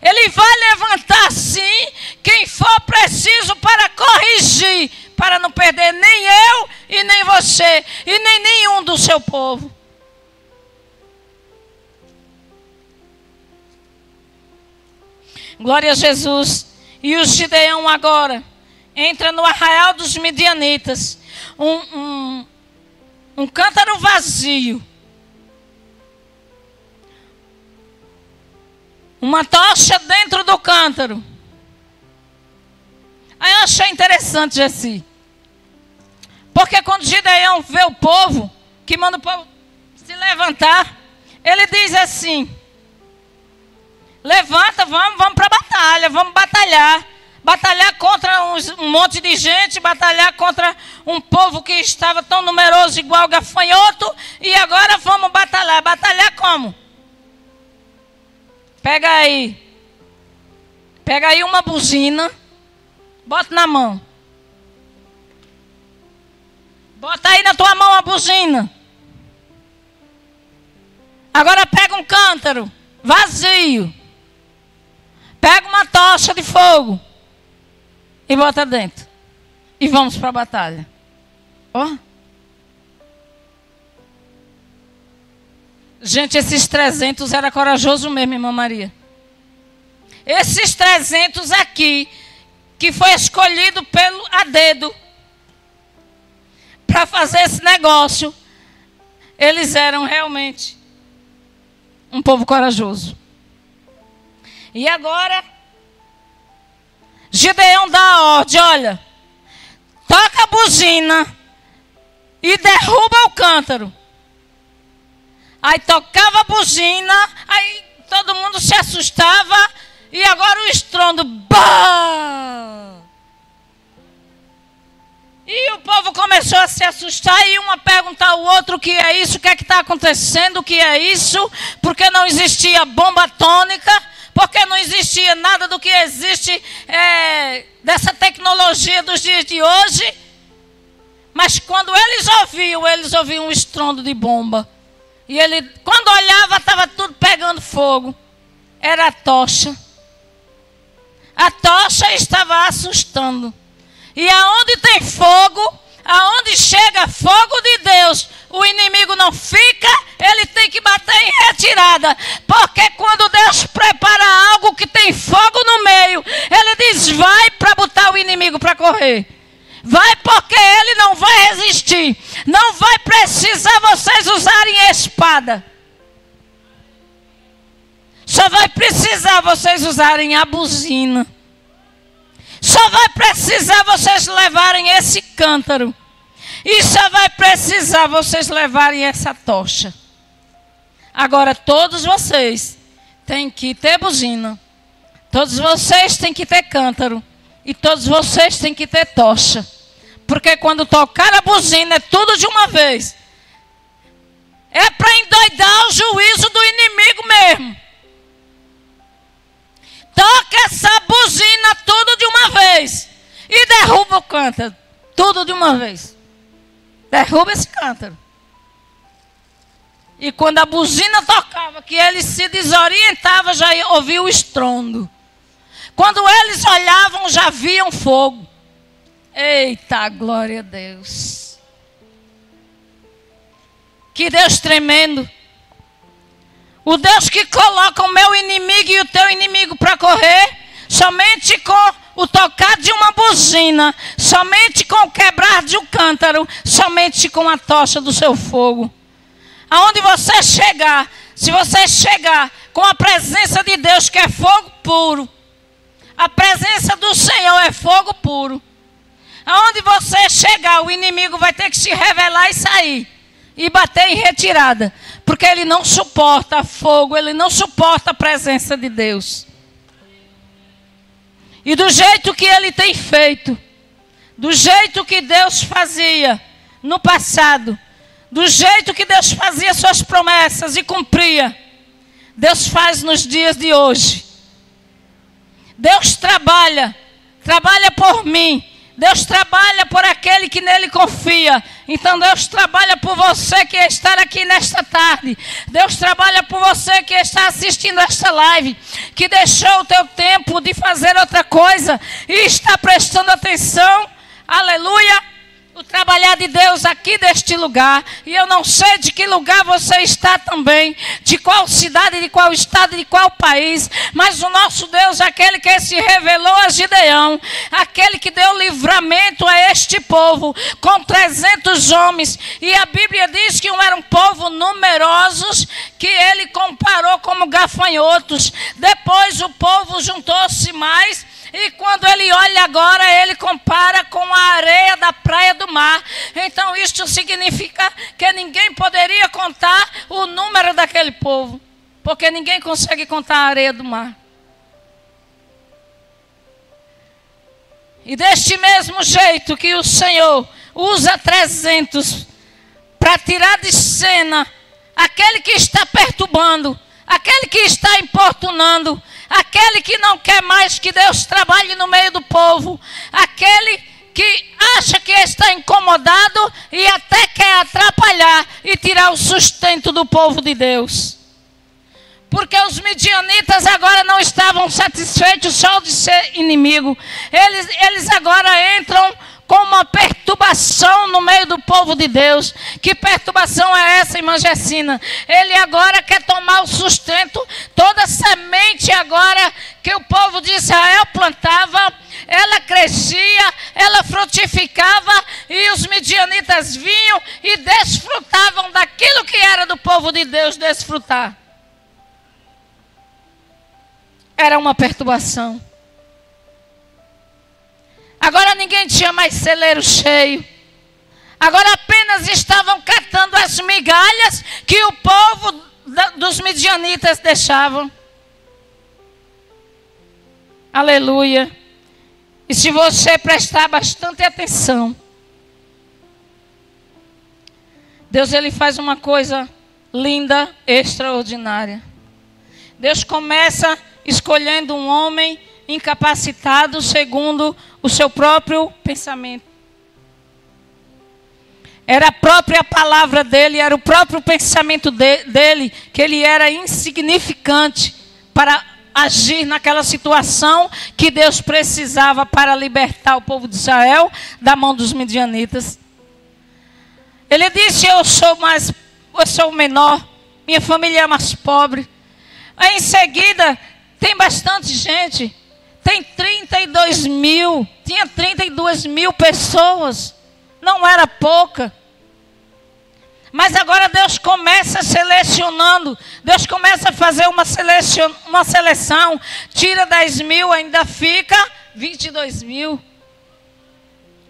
Ele vai levantar sim quem for preciso para corrigir, para não perder nem eu e nem você e nem nenhum do seu povo. Glória a Jesus. E o Gideão agora entra no arraial dos midianitas. Um cântaro vazio. Uma tocha dentro do cântaro. Aí eu achei interessante, Jessi. Porque quando Gideão vê o povo, que manda o povo se levantar, ele diz assim: levanta, vamos para a batalha, vamos batalhar. Batalhar contra um monte de gente, batalhar contra um povo que estava tão numeroso igual gafanhoto, e agora vamos batalhar. Batalhar como? Pega aí uma buzina, bota na mão. Bota aí na tua mão a buzina. Agora pega um cântaro vazio. Pega uma tocha de fogo. e bota dentro. E vamos para a batalha. Ó. Gente, esses 300 era corajoso mesmo, irmã Maria. Esses 300 aqui, que foi escolhido a dedo para fazer esse negócio, eles eram realmente um povo corajoso. E agora, Gideão dá a ordem, olha, toca a buzina e derruba o cântaro. Aí tocava a buzina, aí todo mundo se assustava, e agora o estrondo, bah! E o povo começou a se assustar, e um a perguntar ao outro o que é isso, o que é que está acontecendo, o que é isso, porque não existia bomba atômica, porque não existia nada do que existe dessa tecnologia dos dias de hoje. Mas quando eles ouviam um estrondo de bomba. E ele, quando olhava, estava tudo pegando fogo. Era a tocha. A tocha estava assustando. E aonde tem fogo, aonde chega fogo de Deus, o inimigo não fica, ele tem que bater em retirada. Porque quando Deus prepara algo que tem fogo no meio, ele diz, vai para botar o inimigo para correr. Vai, porque ele não vai resistir. Não vai precisar vocês usarem espada. Só vai precisar vocês usarem a buzina. Só vai precisar vocês levarem esse cântaro. E só vai precisar vocês levarem essa tocha. Agora todos vocês têm que ter buzina. Todos vocês têm que ter cântaro. E todos vocês têm que ter tocha. Porque quando tocar a buzina é tudo de uma vez. É para endoidar o juízo do inimigo mesmo. Toca essa buzina tudo de uma vez. E derruba o cântaro. Tudo de uma vez. Derruba esse cântaro. E quando a buzina tocava, que ele se desorientava, já ouvia o estrondo. Quando eles olhavam, já viam fogo. Eita, glória a Deus. Que Deus tremendo. O Deus que coloca o meu inimigo e o teu inimigo para correr, somente com o tocar de uma buzina, somente com o quebrar de um cântaro, somente com a tocha do seu fogo. Aonde você chegar, se você chegar com a presença de Deus, que é fogo puro, a presença do Senhor é fogo puro. Aonde você chegar, o inimigo vai ter que se revelar e sair. E bater em retirada. Porque ele não suporta fogo, ele não suporta a presença de Deus. E do jeito que ele tem feito, do jeito que Deus fazia no passado, do jeito que Deus fazia suas promessas e cumpria, Deus faz nos dias de hoje. Deus trabalha por mim. Deus trabalha por aquele que nele confia. Então Deus trabalha por você que está aqui nesta tarde. Deus trabalha por você que está assistindo esta live, que deixou o teu tempo de fazer outra coisa e está prestando atenção. Aleluia. O trabalhar de Deus aqui deste lugar. E eu não sei de que lugar você está também, de qual cidade, de qual estado, de qual país, mas o nosso Deus é aquele que se revelou a Gideão, aquele que deu livramento a este povo com 300 homens. E a Bíblia diz que eram um povo numerosos, que ele comparou como gafanhotos. Depois o povo juntou-se mais. E quando ele olha agora, ele compara com a areia da praia do mar. Então isto significa que ninguém poderia contar o número daquele povo. Porque ninguém consegue contar a areia do mar. E deste mesmo jeito que o Senhor usa 300 para tirar de cena aquele que está perturbando, aquele que está importunando, aquele que não quer mais que Deus trabalhe no meio do povo, aquele que acha que está incomodado e até quer atrapalhar e tirar o sustento do povo de Deus. Porque os midianitas agora não estavam satisfeitos só de ser inimigo. Eles agora entram com uma perturbação no meio do povo de Deus. Que perturbação é essa, irmã Gessina? Ele agora quer tomar o sustento, toda a semente agora que o povo de Israel plantava, ela crescia, ela frutificava, e os midianitas vinham e desfrutavam daquilo que era do povo de Deus desfrutar. Era uma perturbação. Agora ninguém tinha mais celeiro cheio. Agora apenas estavam catando as migalhas que o povo dos midianitas deixavam. Aleluia. E se você prestar bastante atenção, Deus ele faz uma coisa linda, extraordinária. Deus começa escolhendo um homem incapacitado segundo o seu próprio pensamento. Era a própria palavra dele, era o próprio pensamento dele, que ele era insignificante para agir naquela situação que Deus precisava para libertar o povo de Israel da mão dos midianitas. Ele disse: eu sou o menor, minha família é mais pobre. Aí em seguida tem bastante gente. Tem 32 mil. Tinha 32 mil pessoas. Não era pouca. Mas agora Deus começa selecionando. Deus começa a fazer uma seleção. Tira 10 mil, ainda fica 22 mil.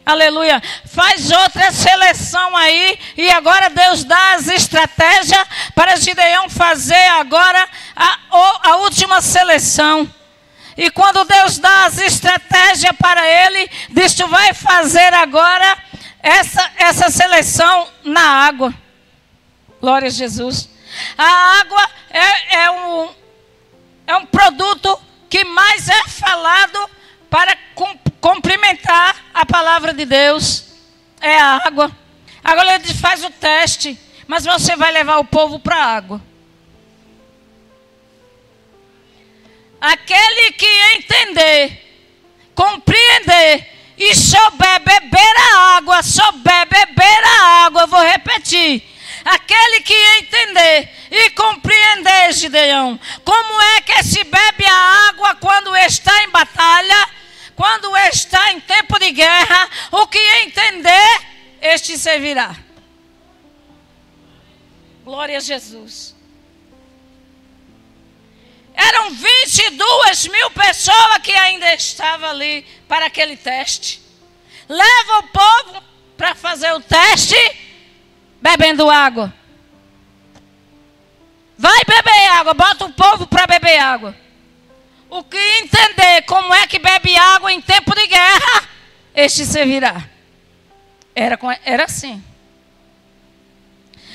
Aleluia. Faz outra seleção aí. E agora Deus dá as estratégias para Gideão fazer agora a última seleção. E quando Deus dá as estratégias para ele, diz: tu vai fazer agora essa seleção na água. Glória a Jesus. A água é um produto que mais é falado para cumprimentar a palavra de Deus. É a água. Agora ele faz o teste, mas você vai levar o povo para a água. Aquele que entender, compreender e souber beber a água, vou repetir. Aquele que entender e compreender, Gideão, como é que se bebe a água quando está em batalha, quando está em tempo de guerra, o que entender, este servirá. Glória a Jesus. Eram 22 mil pessoas que ainda estavam ali para aquele teste. Leva o povo para fazer o teste bebendo água. Vai beber água, bota o povo para beber água. O que entender como é que bebe água em tempo de guerra, este servirá. Era assim.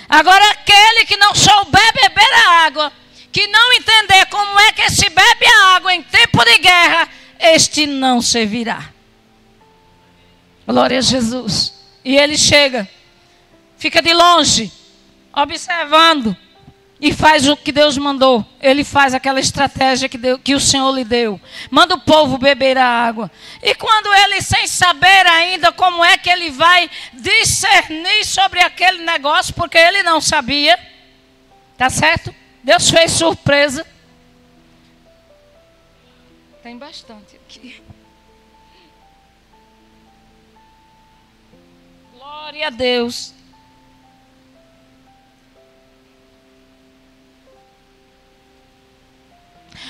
Agora aquele que não souber beber a água, que não entender como é que se bebe a água em tempo de guerra, este não servirá. Glória a Jesus. E ele chega, fica de longe, observando, e faz o que Deus mandou. Ele faz aquela estratégia que o Senhor lhe deu. Manda o povo beber a água. E quando ele, sem saber ainda como é que ele vai discernir sobre aquele negócio, porque ele não sabia, tá certo? Deus fez surpresa. Tem bastante aqui. Glória a Deus.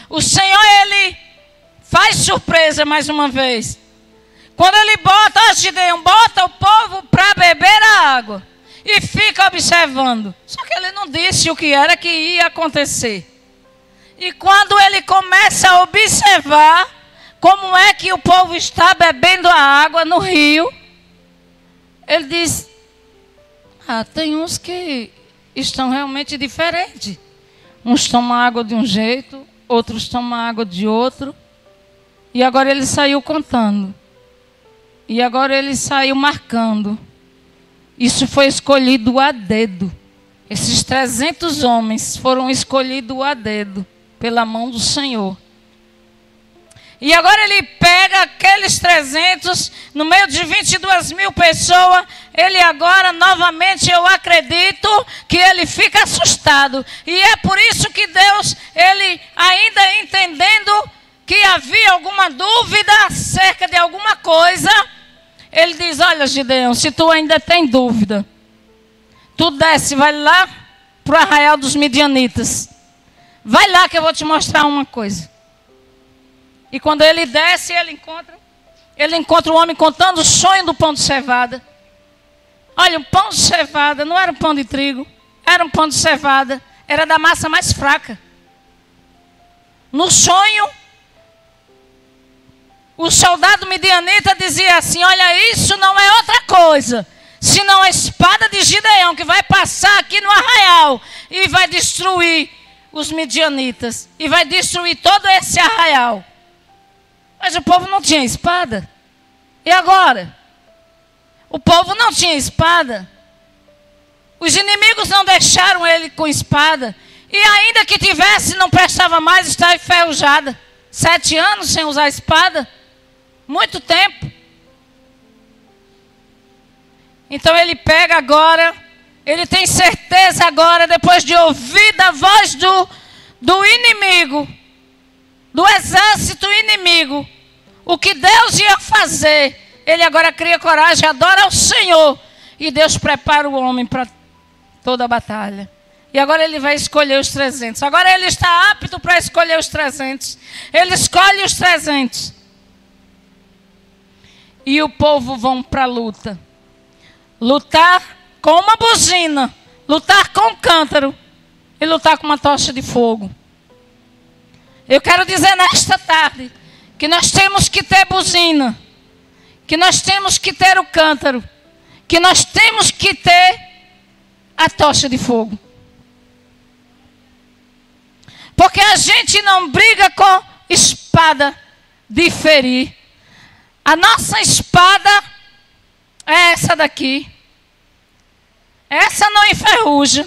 O Senhor, ele faz surpresa mais uma vez. Quando ele bota, Gideão, bota o povo para beber a água. E fica observando. Só que ele não disse o que era que ia acontecer. E quando ele começa a observar como é que o povo está bebendo a água no rio, ele diz: tem uns que estão realmente diferentes. Uns tomam água de um jeito, outros tomam água de outro. E agora ele saiu contando. E agora ele saiu marcando. Isso foi escolhido a dedo. Esses 300 homens foram escolhidos a dedo pela mão do Senhor. E agora ele pega aqueles 300, no meio de 22.000 pessoas, ele agora, novamente, eu acredito que ele fica assustado. E é por isso que Deus, ele ainda entendendo que havia alguma dúvida acerca de alguma coisa, ele diz, olha Gideão, se tu ainda tem dúvida, tu desce, vai lá para o arraial dos midianitas. Vai lá que eu vou te mostrar uma coisa. E quando ele desce, ele encontra o homem contando o sonho do pão de cevada. Olha, o pão de cevada não era um pão de trigo, era um pão de cevada, era da massa mais fraca. No sonho, o soldado midianita dizia assim, olha, isso não é outra coisa, senão a espada de Gideão, que vai passar aqui no arraial e vai destruir os midianitas, e vai destruir todo esse arraial. Mas o povo não tinha espada. E agora? O povo não tinha espada. Os inimigos não deixaram ele com espada. E ainda que tivesse, não prestava mais, estava enferrujada. 7 anos sem usar espada. Muito tempo. Então ele pega agora, ele tem certeza agora, depois de ouvir a voz do inimigo, do exército inimigo, o que Deus ia fazer, ele agora cria coragem, adora ao Senhor, e Deus prepara o homem para toda a batalha. E agora ele vai escolher os 300. Agora ele está apto para escolher os 300. Ele escolhe os 300. E o povo vão para a luta. Lutar com uma buzina, lutar com um cântaro e lutar com uma tocha de fogo. Eu quero dizer nesta tarde que nós temos que ter buzina, que nós temos que ter o cântaro, que nós temos que ter a tocha de fogo. Porque a gente não briga com espada de ferir. A nossa espada é essa daqui. Essa não enferruja.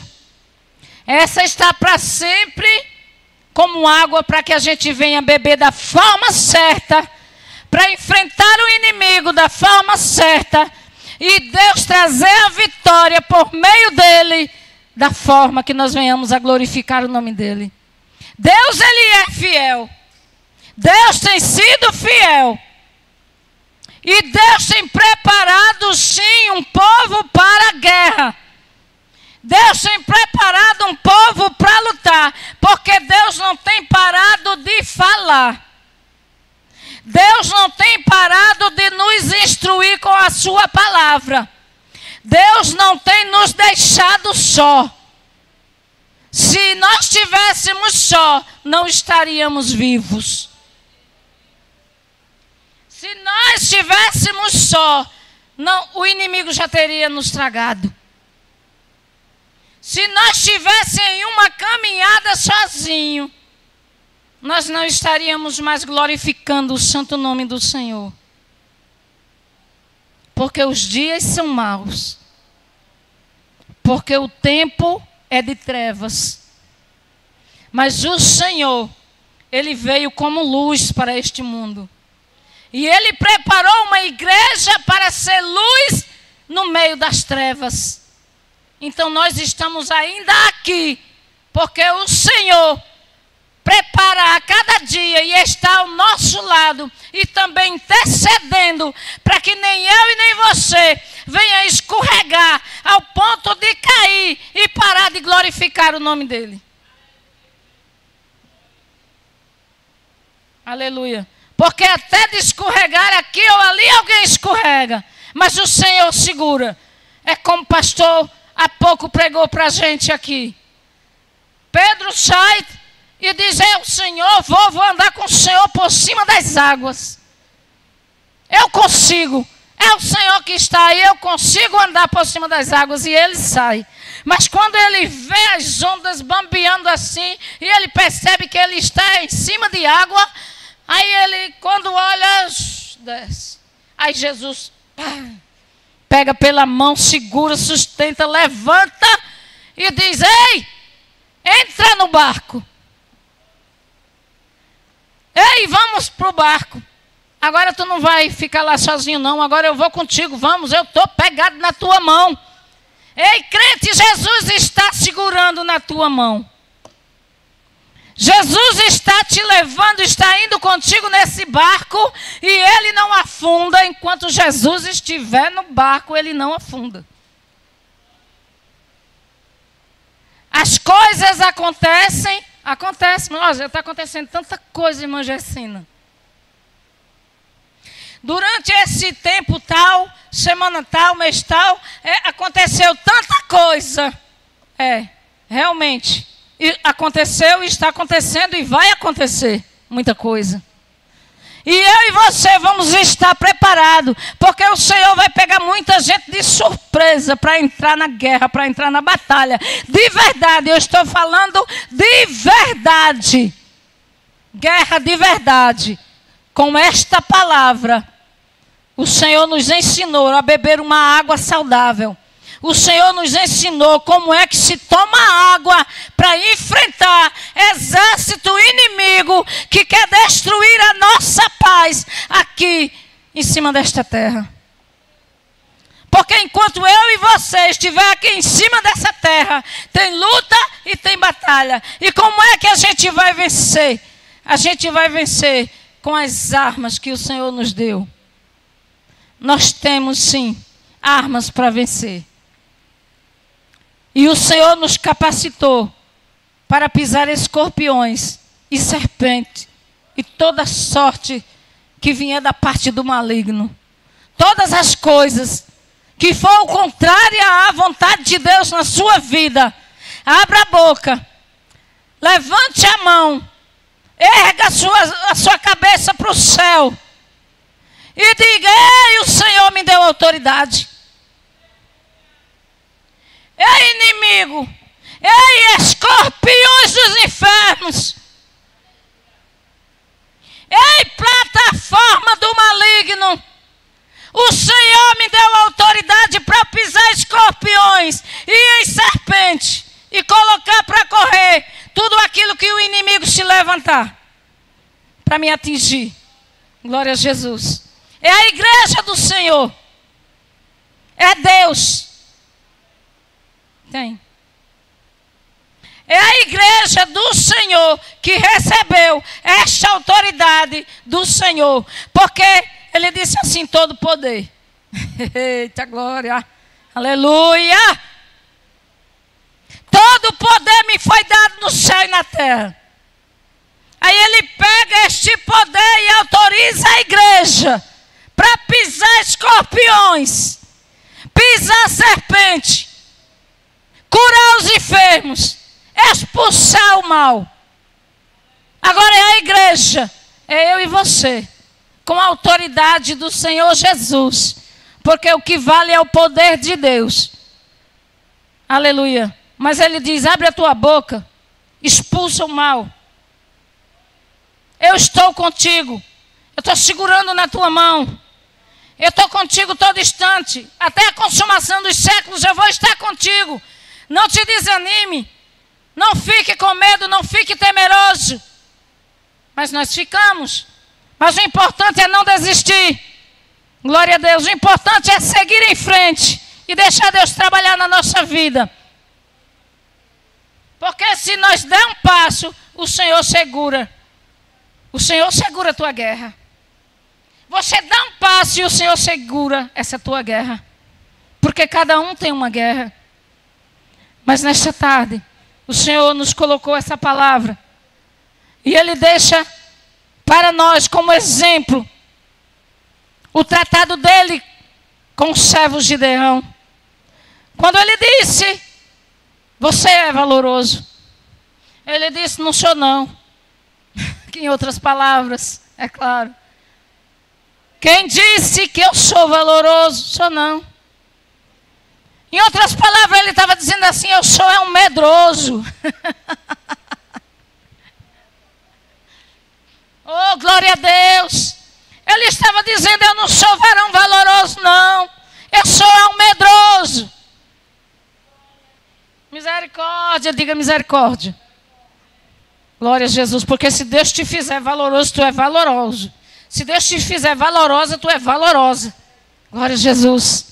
Essa está para sempre como água, para que a gente venha beber da forma certa, para enfrentar o inimigo da forma certa, e Deus trazer a vitória por meio dele, da forma que nós venhamos a glorificar o nome dele. Deus, ele é fiel. Deus tem sido fiel. E Deus tem preparado sim um povo para a guerra. Deus tem preparado um povo para lutar, porque Deus não tem parado de falar. Deus não tem parado de nos instruir com a sua palavra. Deus não tem nos deixado só. Se nós estivéssemos só, não estaríamos vivos. Se nós estivéssemos só, não, o inimigo já teria nos tragado. Se nós estivéssemos em uma caminhada sozinho, nós não estaríamos mais glorificando o santo nome do Senhor. Porque os dias são maus. Porque o tempo é de trevas. Mas o Senhor, ele veio como luz para este mundo. E ele preparou uma igreja para ser luz no meio das trevas. Então nós estamos ainda aqui, porque o Senhor prepara a cada dia e está ao nosso lado, e também intercedendo, para que nem eu e nem você venha escorregar ao ponto de cair e parar de glorificar o nome dele. Aleluia. Porque até de escorregar aqui ou ali alguém escorrega, mas o Senhor segura. É como o pastor há pouco pregou para a gente aqui. Pedro sai e diz, o Senhor, vou andar com o Senhor por cima das águas. Eu consigo. É o Senhor que está aí, eu consigo andar por cima das águas. E ele sai. Mas quando ele vê as ondas bambeando assim, e ele percebe que ele está em cima de água, aí ele, quando olha, desce. Aí Jesus pega pela mão, segura, sustenta, levanta e diz: ei, entra no barco. Ei, vamos para o barco. Agora tu não vai ficar lá sozinho não, agora eu vou contigo, vamos, eu estou pegado na tua mão. Ei, crente, Jesus está segurando na tua mão. Jesus está te levando, está indo contigo nesse barco e ele não afunda. Enquanto Jesus estiver no barco, ele não afunda. As coisas acontecem, mas já está acontecendo tanta coisa, irmã Gessina. Durante esse tempo tal, semana tal, mês tal, aconteceu tanta coisa. Realmente. E aconteceu, está acontecendo e vai acontecer muita coisa. E eu e você vamos estar preparados, porque o Senhor vai pegar muita gente de surpresa para entrar na guerra, para entrar na batalha. De verdade, eu estou falando de verdade. Guerra de verdade. Com esta palavra, o Senhor nos ensinou a beber uma água saudável. O Senhor nos ensinou como é que se toma água para enfrentar exército inimigo que quer destruir a nossa paz aqui em cima desta terra. Porque enquanto eu e você estiver aqui em cima dessa terra, tem luta e tem batalha. E como é que a gente vai vencer? A gente vai vencer com as armas que o Senhor nos deu. Nós temos sim armas para vencer. E o Senhor nos capacitou para pisar escorpiões e serpentes e toda sorte que vier da parte do maligno. Todas as coisas que for contrária à vontade de Deus na sua vida, abra a boca, levante a mão, erga a sua cabeça para o céu e diga: ei, o Senhor me deu autoridade. Ei, inimigo, ei, escorpiões dos infernos, ei, plataforma do maligno, o Senhor me deu autoridade para pisar escorpiões e em serpente e colocar para correr tudo aquilo que o inimigo se levantar para me atingir. Glória a Jesus. É a igreja do Senhor, é Deus. Tem. É a igreja do Senhor que recebeu esta autoridade do Senhor. Porque ele disse assim: todo poder. Eita glória. Aleluia. Todo poder me foi dado no céu e na terra. Aí ele pega este poder e autoriza a igreja para pisar escorpiões, pisar serpente, curar os enfermos, expulsar o mal. Agora é a igreja, é eu e você, com a autoridade do Senhor Jesus, porque o que vale é o poder de Deus. Aleluia. Mas ele diz: abre a tua boca, expulsa o mal. Eu estou contigo, eu estou segurando na tua mão. Eu estou contigo todo instante, até a consumação dos séculos eu vou estar contigo. Não te desanime, não fique com medo, não fique temeroso. Mas nós ficamos. Mas o importante é não desistir. Glória a Deus. O importante é seguir em frente e deixar Deus trabalhar na nossa vida. Porque se nós der um passo, o Senhor segura. O Senhor segura a tua guerra. Você dá um passo e o Senhor segura essa tua guerra. Porque cada um tem uma guerra. Mas nesta tarde, o Senhor nos colocou essa palavra. E Ele deixa para nós como exemplo o tratado dele com os servos de Gideão. Quando ele disse: você é valoroso. Ele disse: não sou não. Que em outras palavras, é claro. Quem disse que eu sou valoroso? Sou não. Em outras palavras, ele estava dizendo assim: eu sou um medroso. Oh, glória a Deus. Ele estava dizendo: eu não sou varão valoroso, não. Eu sou um medroso. Misericórdia, diga misericórdia. Glória a Jesus, porque se Deus te fizer valoroso, tu é valoroso. Se Deus te fizer valorosa, tu é valorosa. Glória a Jesus.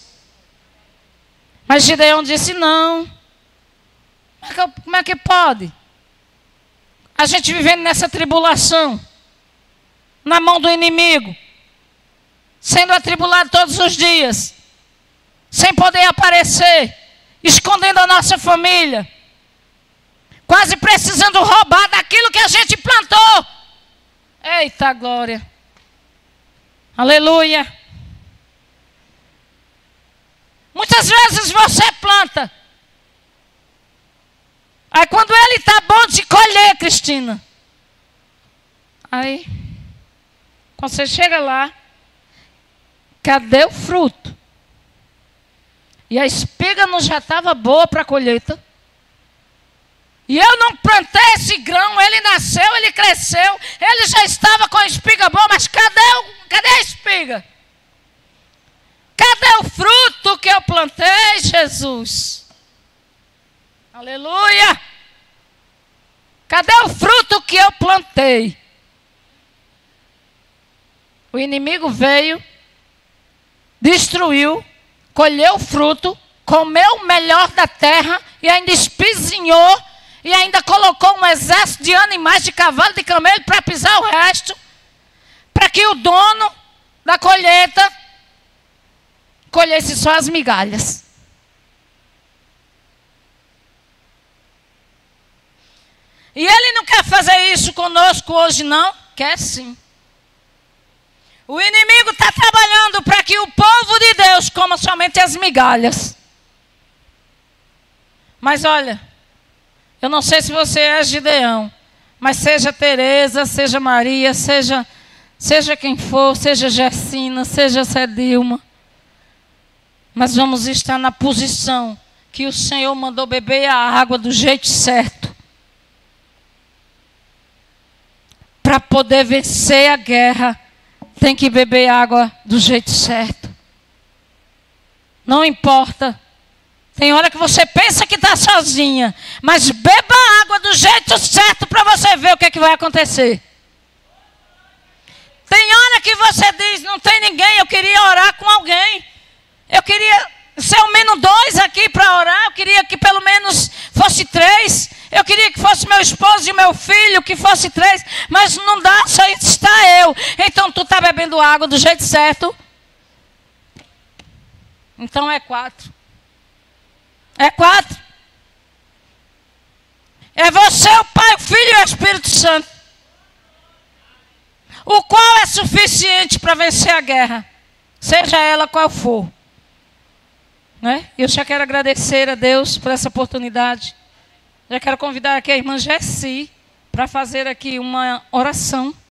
Mas Gideão disse não. Como é que pode? A gente vivendo nessa tribulação, na mão do inimigo, sendo atribulado todos os dias, sem poder aparecer, escondendo a nossa família, quase precisando roubar daquilo que a gente plantou. Eita glória! Aleluia! Muitas vezes você planta, aí quando ele está bom de colher, Cristina, aí quando você chega lá, cadê o fruto? E a espiga não já estava boa para a colheita? E eu não plantei esse grão, ele nasceu, ele cresceu, ele já estava com a espiga boa, mas cadê a espiga? Cadê o fruto que eu plantei, Jesus? Aleluia! Cadê o fruto que eu plantei? O inimigo veio, destruiu, colheu o fruto, comeu o melhor da terra e ainda espizinhou e ainda colocou um exército de animais, de cavalo, de camelo para pisar o resto, para que o dono da colheita colhesse só as migalhas. E ele não quer fazer isso conosco hoje, não? Quer sim. O inimigo está trabalhando para que o povo de Deus coma somente as migalhas. Mas olha, eu não sei se você é Gideão, mas seja Teresa, seja Maria, seja quem for, seja Gersina, seja Cedilma, mas vamos estar na posição que o Senhor mandou beber a água do jeito certo. Para poder vencer a guerra, tem que beber água do jeito certo. Não importa. Tem hora que você pensa que está sozinha, mas beba a água do jeito certo para você ver o que é que vai acontecer. Tem hora que você diz, não tem ninguém, eu queria orar com alguém. Eu queria ser ao menos 2 aqui para orar, eu queria que pelo menos fosse 3. Eu queria que fosse meu esposo e meu filho, que fosse 3, mas não dá, só está eu. Então tu está bebendo água do jeito certo? Então é 4. É 4. É você, o Pai, o Filho e o Espírito Santo. O qual é suficiente para vencer a guerra, seja ela qual for. Né? Eu já quero agradecer a Deus por essa oportunidade. Já quero convidar aqui a irmã Jessi para fazer aqui uma oração.